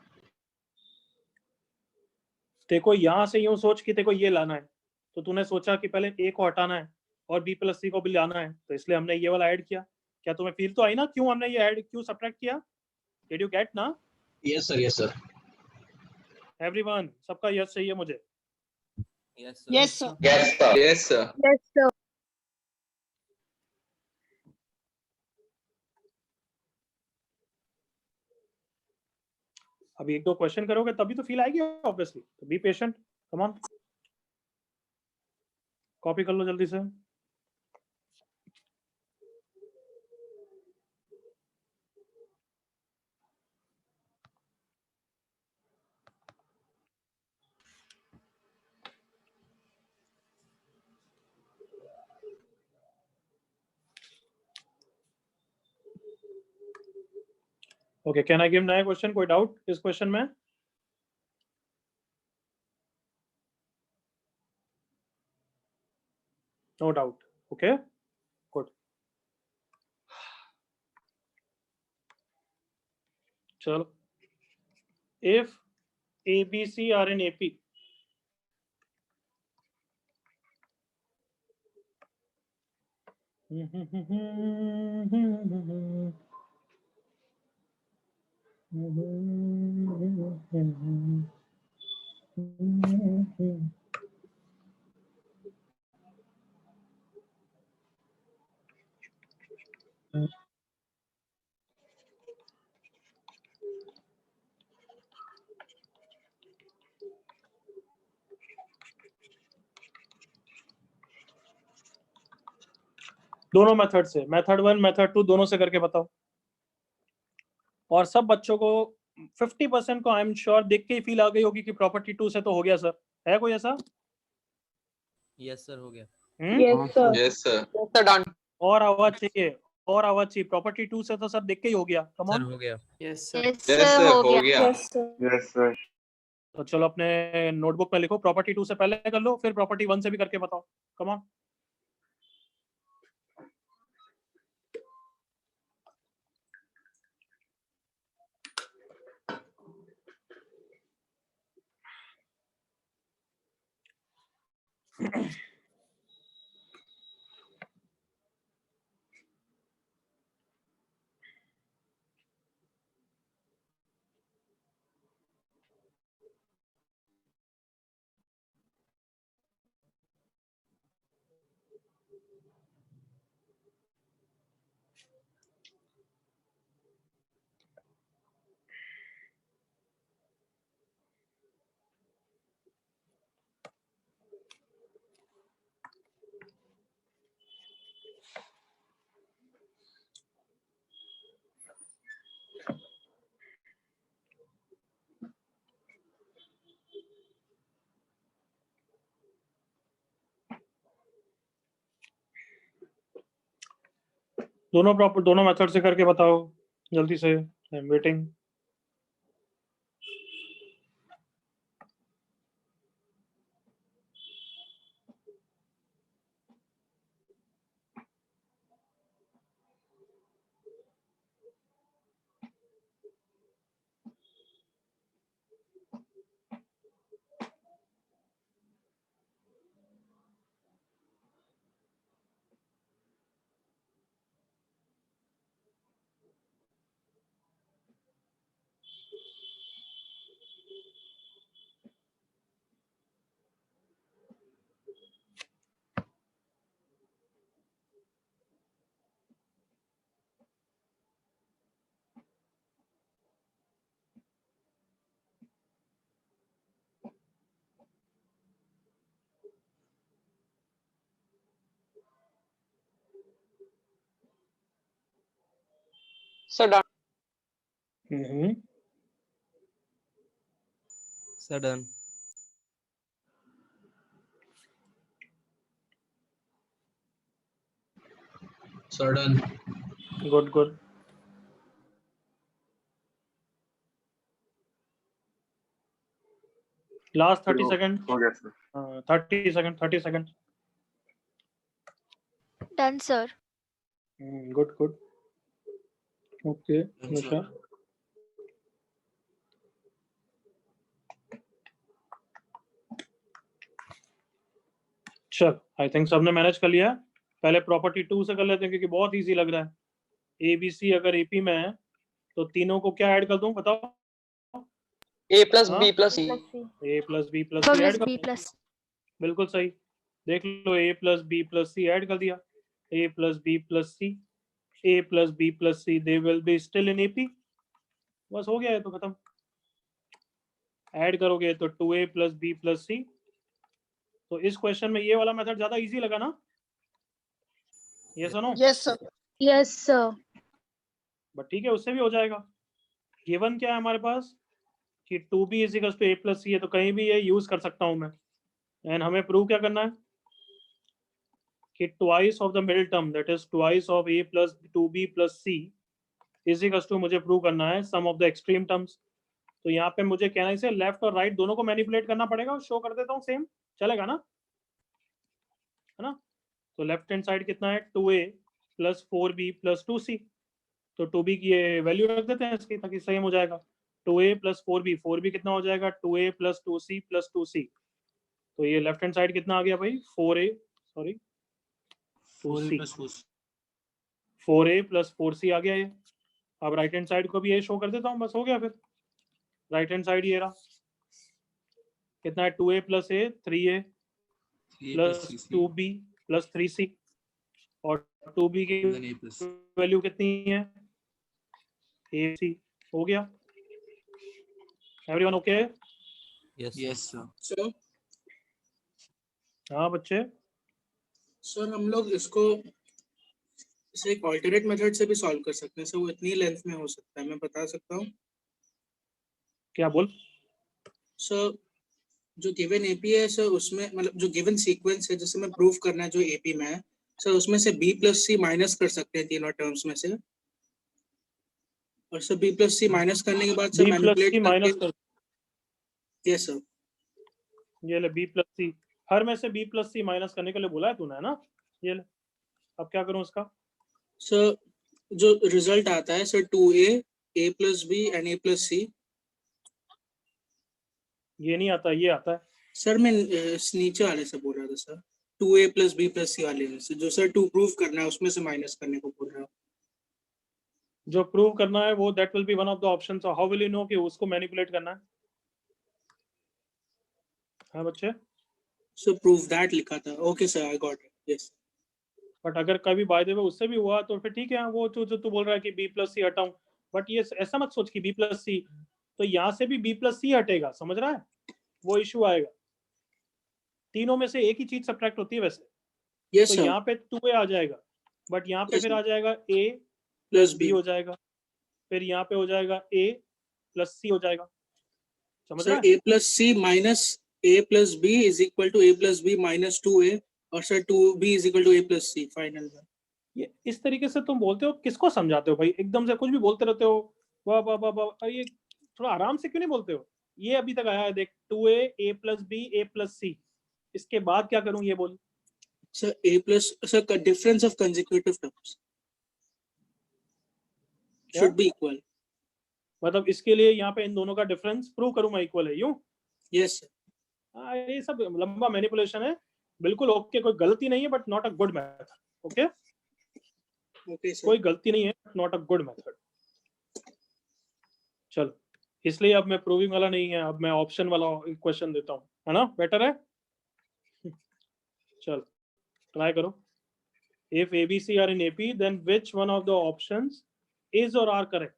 S1: देखो यहाँ से यूं सोच कि देखो ये लाना है, तो तूने सोचा कि पहले ए को हटाना है और बी प्लस सी को भी लाना है, तो इसलिए हमने ये वाला ऐड किया। क्या तुम्हें फील तो आई ना क्यों हमने ये ऐड, क्यों सब्ट्रैक्ट किया? डिड यू गेट ना?
S12: Yes sir, yes sir.
S1: Everyone, सबका यस चाहिए मुझे।
S10: Yes, sir.
S3: Yes, sir.
S8: Yes, sir.
S10: Yes, sir.
S4: Yes, sir.
S1: अभी एक दो क्वेश्चन करोगे तभी तो फील आएगी ऑब्वियसली, तो be patient. Come on, copy कर लो जल्दी से। ओके, कैन आई गिव नया क्वेश्चन? कोई डाउट इस क्वेश्चन में? No doubt, okay good. चलो, if ABC are in AP, दोनों मेथड से, मेथड 1 मेथड 2 दोनों से करके बताओ। और सब बच्चों को 50% को आई एम श्योर देख के ही फील आ गई होगी कि प्रॉपर्टी 2 से तो हो गया सर। है कोई ऐसा?
S6: यस सर हो गया।
S3: Yes, sir.
S8: Yes, sir.
S10: Yes, sir, done.
S1: और आवाज चाहिए, और आवाज चाहिए। प्रॉपर्टी 2 से तो सर देख के ही हो गया। कम
S6: सर
S1: ऑन।
S6: हो गया।
S4: Yes
S8: Yes,
S4: sir
S8: sir.
S4: हो
S8: हो
S4: गया।
S8: गया.
S3: Yes, sir.
S11: Yes sir.
S1: तो चलो अपने नोटबुक में लिखो, प्रॉपर्टी 2 से पहले कर लो, फिर प्रॉपर्टी 1 से भी करके बताओ। Come on. दोनों मेथड से करके बताओ जल्दी से। I am waiting.
S10: Sir, done.
S6: Sir done.
S12: Sir, done.
S1: Good good. Last 30 second.
S11: हो गया sir.
S1: 30 second 30 second.
S4: Done sir.
S1: Good good. Okay Nisha. चल, आई थिंक सबने मैनेज कर लिया। पहले प्रॉपर्टी 2 से कर लेते हैं क्योंकि बहुत इजी लग रहा है। ABC अगर AP में है तो तीनों को क्या ऐड कर दूं बताओ?
S10: A plus
S1: हाँ?
S10: B plus C.
S1: A plus B plus C add कर
S4: B
S1: दो।
S4: प्लस।
S1: बिल्कुल सही। देख लो, A plus B plus C add कर दिया। A plus B plus C, A plus B plus C, they will be still in AP। बस हो गया है तो खत्म। ऐड करोगे तो 2A plus B plus C। तो इस क्वेश्चन में ये वाला मेथड ज्यादा इजी लगा ना? ये सुनो।
S3: Yes, sir.
S13: Yes sir.
S1: But ठीक है, उससे भी हो जाएगा। गिवन क्या है हमारे पास कि 2B is equals to A plus C है, तो कहीं भी ये यूज कर सकता हूं मैं। एंड हमें प्रूव क्या करना है कि twice of the middle term, that is twice of A plus 2B plus C is equals to मुझे प्रूव करना है sum of the extreme terms. तो यहाँ पे मुझे कहना है इसे लेफ्ट और राइट दोनों को मैनिपुलेट करना पड़ेगा और शो कर देता हूँ सेम, चलेगा ना, है ना। तो लेफ्ट हैंड साइड कितना है 2a plus 4b plus 2c। तो 2b की ये वैल्यू रख देते हैं इसकी ताकि सेम हो जाएगा। 2a प्लस 4b, 4b कितना हो जाएगा 2a plus 2c plus 2c। तो ये लेफ्ट हैंड साइड कितना आ गया भाई 4a, sorry 4a plus 4c आ गया ये। अब राइट हैंड साइड को भी ये शो कर देता हूँ, बस हो गया फिर। राइट हैंड साइड ये रहा, कितना है 2a plus a 3a plus 2b plus 3c, और 2b की वैल्यू कितनी है ac। हो गया, एवरीवन ओके?
S6: यस
S14: सर
S1: हाँ बच्चे,
S14: सर हम लोग इसको इसे एक ऑल्टरनेट मेथड से भी सॉल्व कर सकते हैं सर, वो इतनी लेंथ में हो सकता है, मैं बता सकता हूँ।
S1: क्या बोल?
S14: सर जो गिवन एपी है सर, उसमें मतलब जो गिवन सीक्वेंस है जिसे मैं प्रूव करना है जो एपी में है सर, उसमें से b प्लस सी माइनस कर सकते हैं तीनों टर्म्स में से, और sir b plus C minus करने के बाद sir
S1: b plus C minus कर,
S14: यस सर,
S1: ये ले b प्लस सी, हर में से b प्लस सी माइनस करने के लिए बोला है तूने, है ना। ये ले, अब क्या करूं इसका?
S14: सर जो रिजल्ट आता है sir 2a a plus b and a plus C,
S1: ये नहीं आता, ये आता है
S14: सर। मैं नीचे वाले से बोल रहा था sir, 2a plus b plus C वाले में से, जो सर 2 प्रूव करना है उसमें से माइनस करने को बोल रहा हूँ।
S1: जो प्रूव करना है वो that will be one of the options. How will you know कि उसको मैनिपुलेट करना है? हाँ बच्चे,
S14: सो प्रूव दैट लिखा था, okay sir I got it, yes.
S1: But अगर कभी बाय द वे उससे भी हुआ तो फिर ठीक है, वो जो तू बोल रहा है कि b प्लस सी हटाऊं, बट ये ऐसा मत सोच कि b प्लस सी, तो यहाँ से भी b प्लस सी हटेगा, समझ रहा है? वो इशू आएगा, तीनों में से एक ही चीज सब्ट्रैक्ट होती है वैसे।
S14: यस
S1: तो
S14: सर,
S1: यहाँ पे 2a आ जाएगा, बट यहाँ पे
S14: Yes,
S1: फिर
S14: sir.
S1: आ जाएगा a
S14: प्लस
S1: b हो जाएगा, फिर यहाँ पे हो जाएगा a प्लस c हो जाएगा, समझ रहा
S14: सर
S1: है?
S14: a plus C minus a plus b is equal to a plus b minus 2a, और sir 2b is equal to a plus C final में।
S1: ये इस तरीके से तुम बोलते हो, किसको समझाते हो भाई? एकदम से कुछ भी बोलते रहते हो, वाह वाह वाह वाह, ये थोड़ा आराम से क्यों नहीं बोलते हो? ये अभी तक आया है देख, 2a a plus b a plus C, इसके बाद क्या करूं ये बोल।
S14: सर a प्लस सर का difference of consecutive terms should be equal.
S1: मतलब इसके लिए यहाँ पे इन दोनों का डिफरेंस प्रूव करूं मैं इक्वल है, यूं?
S14: यस
S1: हाँ, ये सब लंबा मैनिपुलेशन है, बिल्कुल ओके, कोई गलती नहीं है, but not a good method. Okay,
S14: okay sir,
S1: कोई गलती नहीं है, नॉट अ गुड मेथड। चलो, इसलिए अब मैं प्रूविंग वाला नहीं है, अब मैं ऑप्शन वाला क्वेश्चन देता हूँ, है ना, बेटर है। चलो ट्राई करो। If ABC are in AP, then which one of the options is or are correct?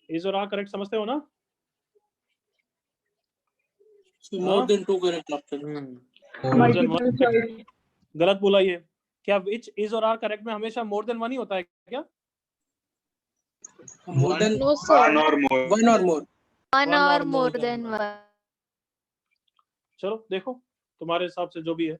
S1: Is or are correct समझते हो ना?
S14: So more than 2 correct option.
S1: More than one, गलत बोला ये। क्या which is or are correct में हमेशा more than one ही होता है क्या?
S14: More than
S3: No, sir.
S11: One or more.
S14: One or more.
S4: One or more than one.
S1: चलो देखो तुम्हारे हिसाब से जो भी है।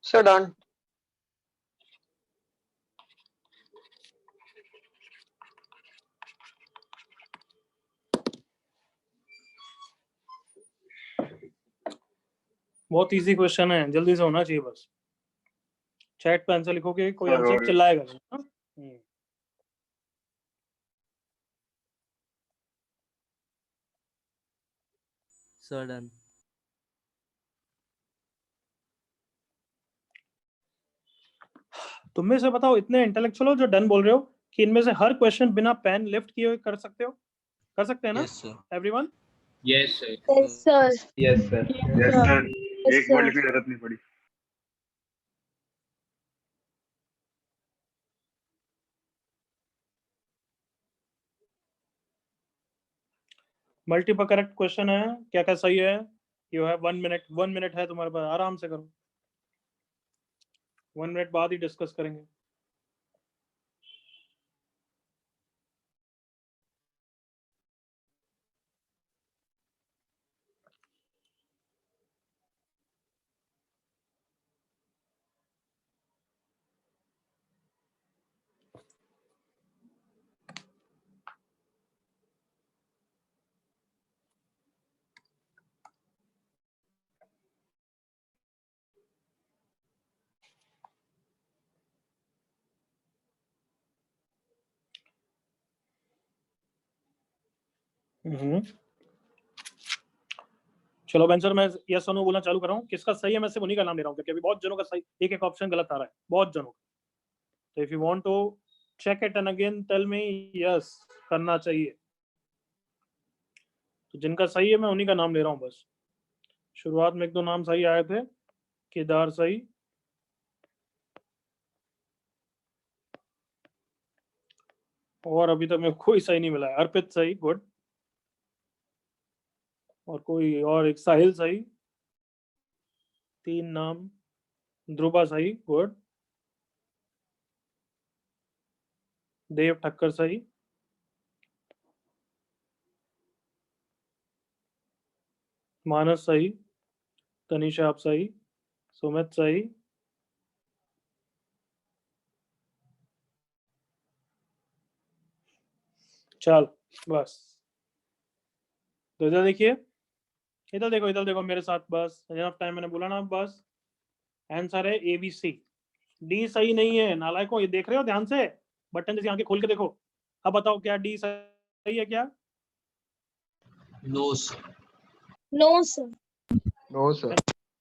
S10: Sir, done.
S1: बहुत इजी क्वेश्चन है, जल्दी से होना चाहिए बस। चैट पे आंसर लिखोगे, कोई आंसर चिल्लाएगा नहीं, हाँ?
S6: Sir, done.
S1: तुम में से बताओ, इतने इंटेलेक्चुअल हो जो डन बोल रहे हो कि इनमें से हर क्वेश्चन बिना पेन लिफ्ट किए हुए कर सकते हो? कर सकते हैं ना?
S6: Yes, sir.
S1: Everyone?
S12: Yes sir.
S13: Yes sir
S5: yes sir.
S11: Yes sir, एक वर्ड लिखने की जरूरत नहीं पड़ी।
S1: मल्टीपल करेक्ट क्वेश्चन है, क्या क्या सही है? यू हैव 1 मिनट, 1 मिनट है तुम्हारे पास, आराम से करो। 1 मिनट बाद ही डिस्कस करेंगे। चलो बेंसर, मैं यस और नो बोलना चालू कर रहा हूँ। किसका सही है मैं सिर्फ उन्हीं का नाम ले रहा हूँ, क्योंकि अभी बहुत जनों का सही, एक एक ऑप्शन गलत आ रहा है, बहुत जनों का। तो if you want to check it and again tell me yes करना चाहिए। तो जिनका सही है मैं उन्हीं का नाम ले रहा हूँ बस। शुरुआत में 1-2 नाम सही आए थे, केदार सही, और अभी तक मेरे को कोई सही नहीं मिला है। अर्पित सही, गुड, और कोई और एक साहिल सही, 3 नाम, ध्रुवा सही, गुड, देव ठक्कर सही, मानस सही, तनिषा आप सही, सुमित सही, चल बस। तो इधर देखिए, इधर देखो, इधर देखो मेरे साथ, बस इनफ टाइम, मैंने बोला ना बस। आंसर है ABC। डी सही नहीं है नालायकों, ये देख रहे हो ध्यान से, बटन जैसी आंखें खोल के देखो। अब बताओ क्या डी सही है क्या?
S12: No sir.
S13: No sir
S5: no sir.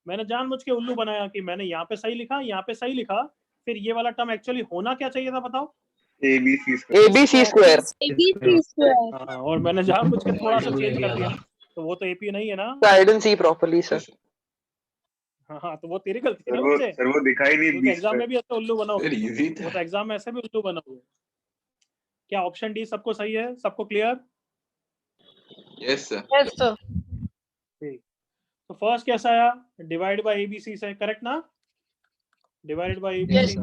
S1: मैंने जानबूझ के उल्लू बनाया कि मैंने यहाँ पे सही लिखा, यहाँ पे सही लिखा, फिर ये वाला टर्म एक्चुअली होना क्या चाहिए था बताओ?
S10: ABC square.
S13: ABC स्क्वायर
S1: हाँ, और मैंने जानबूझ के थोड़ा सा चेंज कर दिया, तो वो तो AP नहीं है ना।
S10: So I didn't see properly, sir.
S1: हाँ, तो वो तेरी गलती है ना मुझे।
S11: सर वो दिखाई नहीं
S1: तो
S11: बीच
S1: एग्जाम
S11: पे।
S1: में भी ऐसे उल्लू बना हुआ,
S8: इजी
S1: वो तो एग्जाम में ऐसे भी उल्लू बना हुआ है। क्या ऑप्शन डी सबको सही है? सबको clear?
S8: Yes sir.
S3: Yes, sir.
S1: ठीक, तो फर्स्ट कैसा आया? डिवाइड बाय ABC से, करेक्ट ना? Divide by ABC,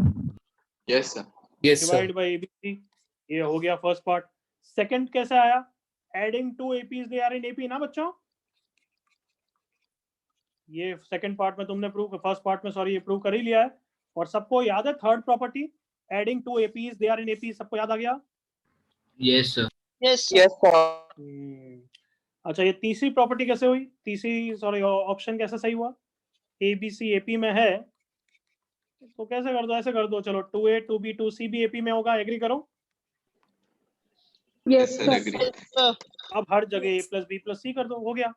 S8: yes sir.
S1: Divide by ABC, ये हो गया फर्स्ट पार्ट। सेकंड कैसे आया? Adding to APs they are in AP ना बच्चों? ये सेकंड पार्ट में तुमने प्रूव, फर्स्ट पार्ट में सॉरी, ये प्रूव कर ही लिया है। और सबको याद है third property, adding to APs they are in AP, सबको याद आ गया?
S12: Yes sir.
S3: Yes, sir.
S10: Yes, sir.
S1: अच्छा, ये तीसरी प्रॉपर्टी कैसे हुई? तीसरी सॉरी ऑप्शन कैसे सही हुआ? ABC AP में है, तो कैसे कर दो? ऐसे कर दो, चलो 2A 2B 2C भी AP में होगा, एग्री करो?
S8: Yes sir agree.
S3: Yes, sir.
S1: अब हर जगह A + B + C कर दो, हो गया,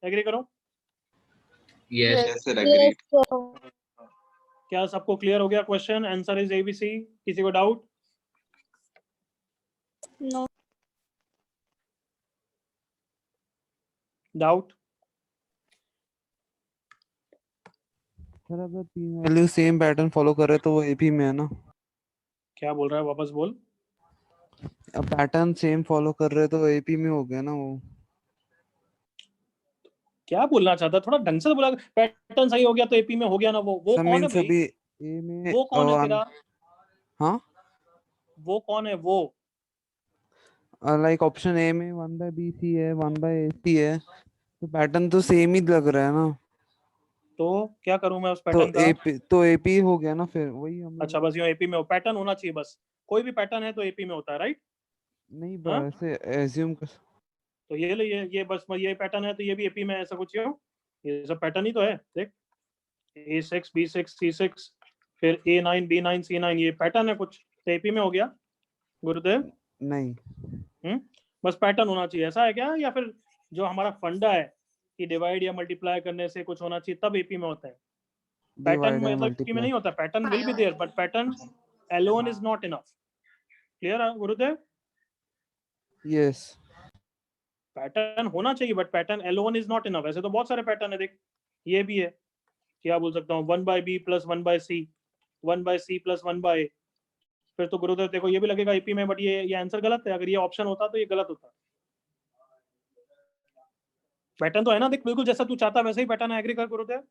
S1: एग्री करो?
S12: Yes
S8: yes sir agree.
S13: Yes sir
S1: क्या सबको क्लियर हो गया क्वेश्चन? Answer is ABC। किसी को डाउट?
S13: No
S1: doubt?
S9: सर अगर तीन वैल्यू सेम पैटर्न फॉलो कर रहे तो वो AP में है ना?
S1: क्या बोल रहा है, वापस बोल।
S9: अब पैटर्न सेम फॉलो कर रहे तो AP में हो गया ना वो।
S1: क्या बोलना चाहता? थोड़ा ढंग से बोला। पैटर्न सही हो गया तो AP में हो गया ना। वो
S9: सर
S1: कौन है
S9: मीन्स
S1: भाई?
S9: अभी A में
S1: वो कौन है तेरा?
S9: हाँ
S1: वो कौन है वो?
S9: लाइक ऑप्शन A में 1/BC है, 1/AC है, तो पैटर्न तो सेम ही लग रहा है ना।
S1: तो क्या करूं मैं उस
S9: तो
S1: पैटर्न का?
S9: तो एपी हो गया ना फिर वही हम
S1: अच्छा बस यूं एपी में हो, पैटर्न होना चाहिए बस, कोई भी पैटर्न है तो एपी में होता है, राइट?
S9: नहीं
S1: हाँ?
S9: ऐसे एज्यूम कर
S1: तो ये ले, ये बस ये पैटर्न है तो ये भी एपी में है, ऐसा कुछ क्यों? ये सब पैटर्न ही तो है, देख A6 B6 C6 फिर A9 B9 C9, ये पैटर्न है कुछ, तो एपी में हो गया गुरुदेव?
S9: नहीं
S1: बस पैटर्न होना चाहिए, ऐसा है क्या? या फिर जो हमारा फंडा है कि डिवाइड या मल्टीप्लाई करने से कुछ होना चाहिए तब एपी में होता है? पैटर्न
S9: डिवाइड एंड
S1: मतलब एपी में नहीं होता, pattern will be there but pattern alone is not enough. Clear Gurudev?
S9: Yes
S1: pattern होना चाहिए but pattern alone is not enough. ऐसे तो बहुत सारे पैटर्न है, देख ये भी है, क्या बोल सकता हूँ, 1/b + 1/c 1/c + 1/a, फिर तो गुरुदेव देखो ये भी लगेगा एपी में, बट ये आंसर गलत है, अगर ये ऑप्शन होता तो ये गलत होता। पैटर्न तो है ना, देख बिल्कुल जैसा तू चाहता वैसे ही पैटर्न है, एग्री कर गुरुदेव?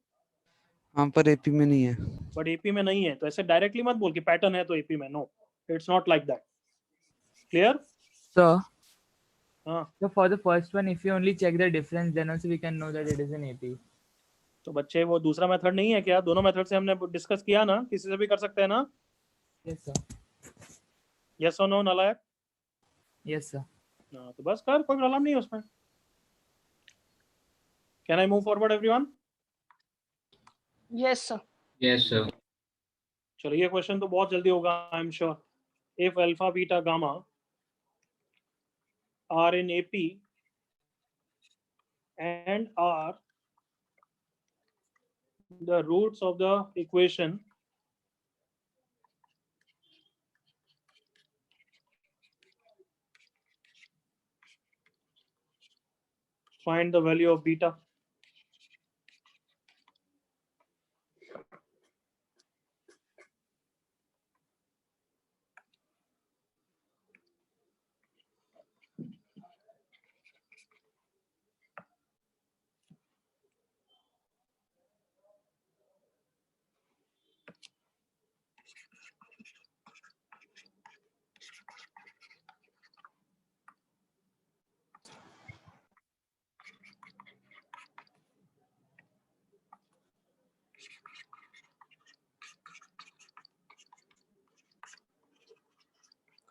S9: हाँ पर एपी में नहीं है।
S1: बट एपी में नहीं है, तो ऐसे डायरेक्टली मत बोल कि पैटर्न है तो एपी में, no, it's not like that. Clear?
S15: So,
S1: हाँ,
S15: so for the first one, if you only check the difference, then also we can know that it is an AP.
S1: तो बच्चे वो दूसरा मेथड नहीं है क्या? दोनों मेथड से हमने डिस्कस किया ना, किसी से भी कर सकते हैं ना?
S15: Yes sir.
S1: यस और नो नालायक?
S15: Yes sir.
S1: हाँ, तो बस कर, कोई प्रॉब्लम नहीं है उसमें। Can I move forward everyone?
S3: Yes sir.
S12: Yes sir.
S1: चलो ये क्वेश्चन तो बहुत जल्दी होगा, I am sure. If alpha beta gamma are in AP and are the roots of the equation find the value of beta.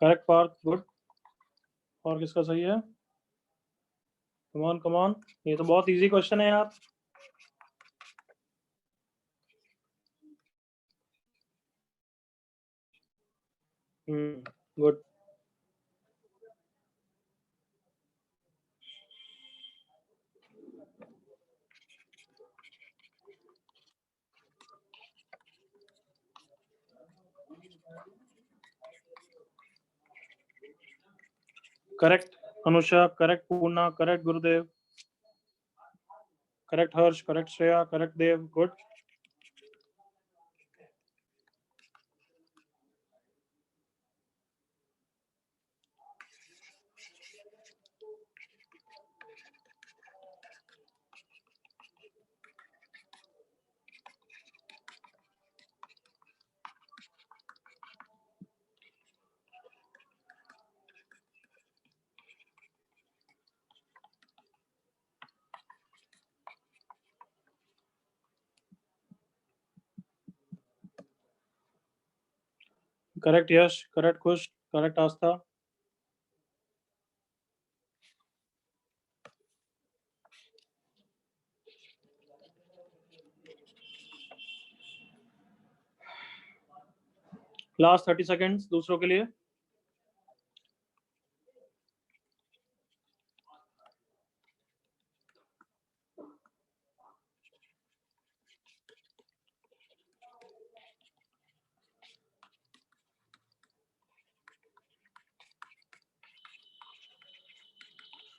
S1: Correct Parth, good. और किसका सही है? कम ऑन कम ऑन, ये तो बहुत इजी क्वेश्चन है यार। गुड। करेक्ट अनुषा, करेक्ट पूर्णा, correct गुरुदेव, correct हर्ष, correct Shreya, correct देव, good. Correct यश, correct खुश, करेक्ट आस्था। लास्ट 30 सेकेंड्स दूसरों के लिए।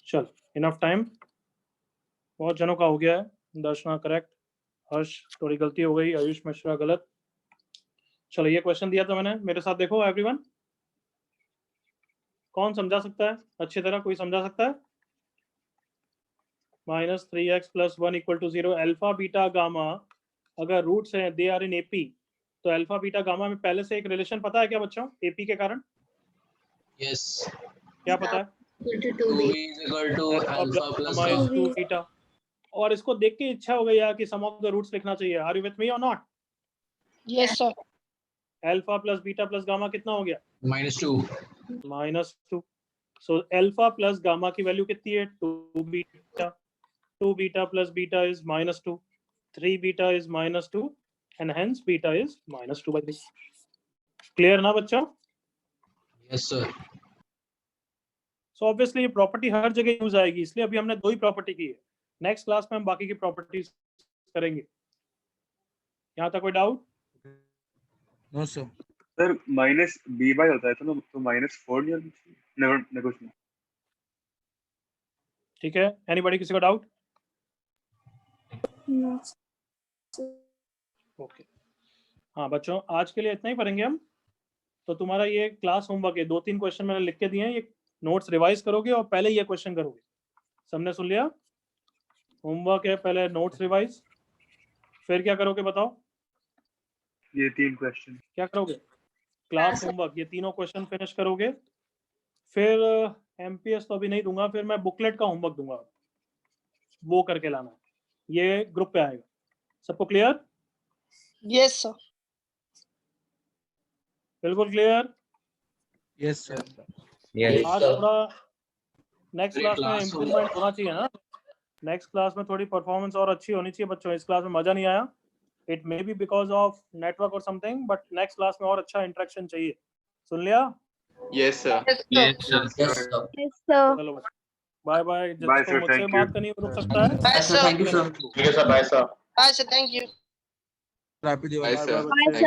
S1: चल इनफ टाइम, बहुत जनों का हो गया है। दर्शना करेक्ट, हर्ष थोड़ी गलती हो गई, आयुष मिश्रा गलत। चलो ये क्वेश्चन दिया था मैंने, मेरे साथ देखो एवरीवन। कौन समझा सकता है अच्छी तरह? कोई समझा सकता है? -3x + 1 = 0। अल्फा बीटा गामा अगर रूट्स हैं, दे आर इन एपी, तो अल्फा बीटा गामा में पहले से एक रिलेशन पता है क्या बच्चों, एपी के कारण?
S12: Yes.
S1: क्या पता है?
S12: 2v = alpha + 1.
S1: बीटा। और इसको देख के इच्छा हो गई यार कि सम ऑफ द रूट्स लिखना चाहिए। आर यू विथ मी और not?
S3: Yes, sir.
S1: Alpha plus beta plus gamma कितना हो गया?
S12: -2.
S1: -2। सो अल्फा प्लस गामा की वैल्यू कितनी है? 2 beta. 2 beta plus beta is -2, 3 beta is -2 and hence beta is -2/3। Clear ना बच्चों?
S12: Yes sir.
S1: सो ऑब्वियसली ये प्रॉपर्टी हर जगह यूज आएगी, इसलिए अभी हमने 2 ही प्रॉपर्टी की है। नेक्स्ट क्लास में हम बाकी की प्रॉपर्टीज करेंगे। यहाँ तक कोई doubt?
S6: No sir.
S11: Sir minus B by होता है तो -4 नहीं होना कुछ नहीं।
S1: ठीक है, एनीबॉडी किसी को डाउट?
S13: No.
S1: ओके हाँ बच्चों, आज के लिए इतना ही पढ़ेंगे हम। तो तुम्हारा ये क्लास होमवर्क है, 2-3 क्वेश्चन मैंने लिख के दिए हैं, ये नोट्स रिवाइज करोगे और पहले ये क्वेश्चन करोगे। सबने सुन लिया? होमवर्क है, पहले नोट्स रिवाइज, फिर क्या करोगे बताओ?
S11: ये 3 क्वेश्चन
S1: क्या करोगे? क्लास होमवर्क, ये तीनों क्वेश्चन फिनिश करोगे। फिर एमपीएस तो अभी नहीं दूंगा, फिर मैं बुकलेट का होमवर्क दूंगा, वो करके लाना है, ये ग्रुप पे आएगा। सबको क्लियर?
S3: Yes, sir.
S1: बिल्कुल क्लियर?
S6: Yes sir.
S1: आज थोड़ा नेक्स्ट
S12: Great
S1: क्लास में
S12: class
S1: इम्प्रूवमेंट होना चाहिए ना। नेक्स्ट क्लास में थोड़ी परफॉर्मेंस और अच्छी होनी चाहिए बच्चों। इस क्लास में मजा नहीं आया, it may be because of network और समथिंग, बट नेक्स्ट क्लास में और अच्छा इंटरेक्शन चाहिए। सुन लिया?
S8: Yes, sir.
S3: Yes, sir.
S10: Yes, sir.
S4: Yes, sir.
S1: चलो बाय बाय।
S11: Bye,
S1: जिसको
S11: sir.
S1: मुझसे
S11: Thank you.
S1: बात करनी है वो रुक सकता है।
S3: Bye, sir.
S10: Thank you, sir.
S8: ठीक है sir, bye sir.
S3: Bye, sir. Thank you.
S6: Happy Diwali.
S8: Bye sir.
S13: Bye, sir.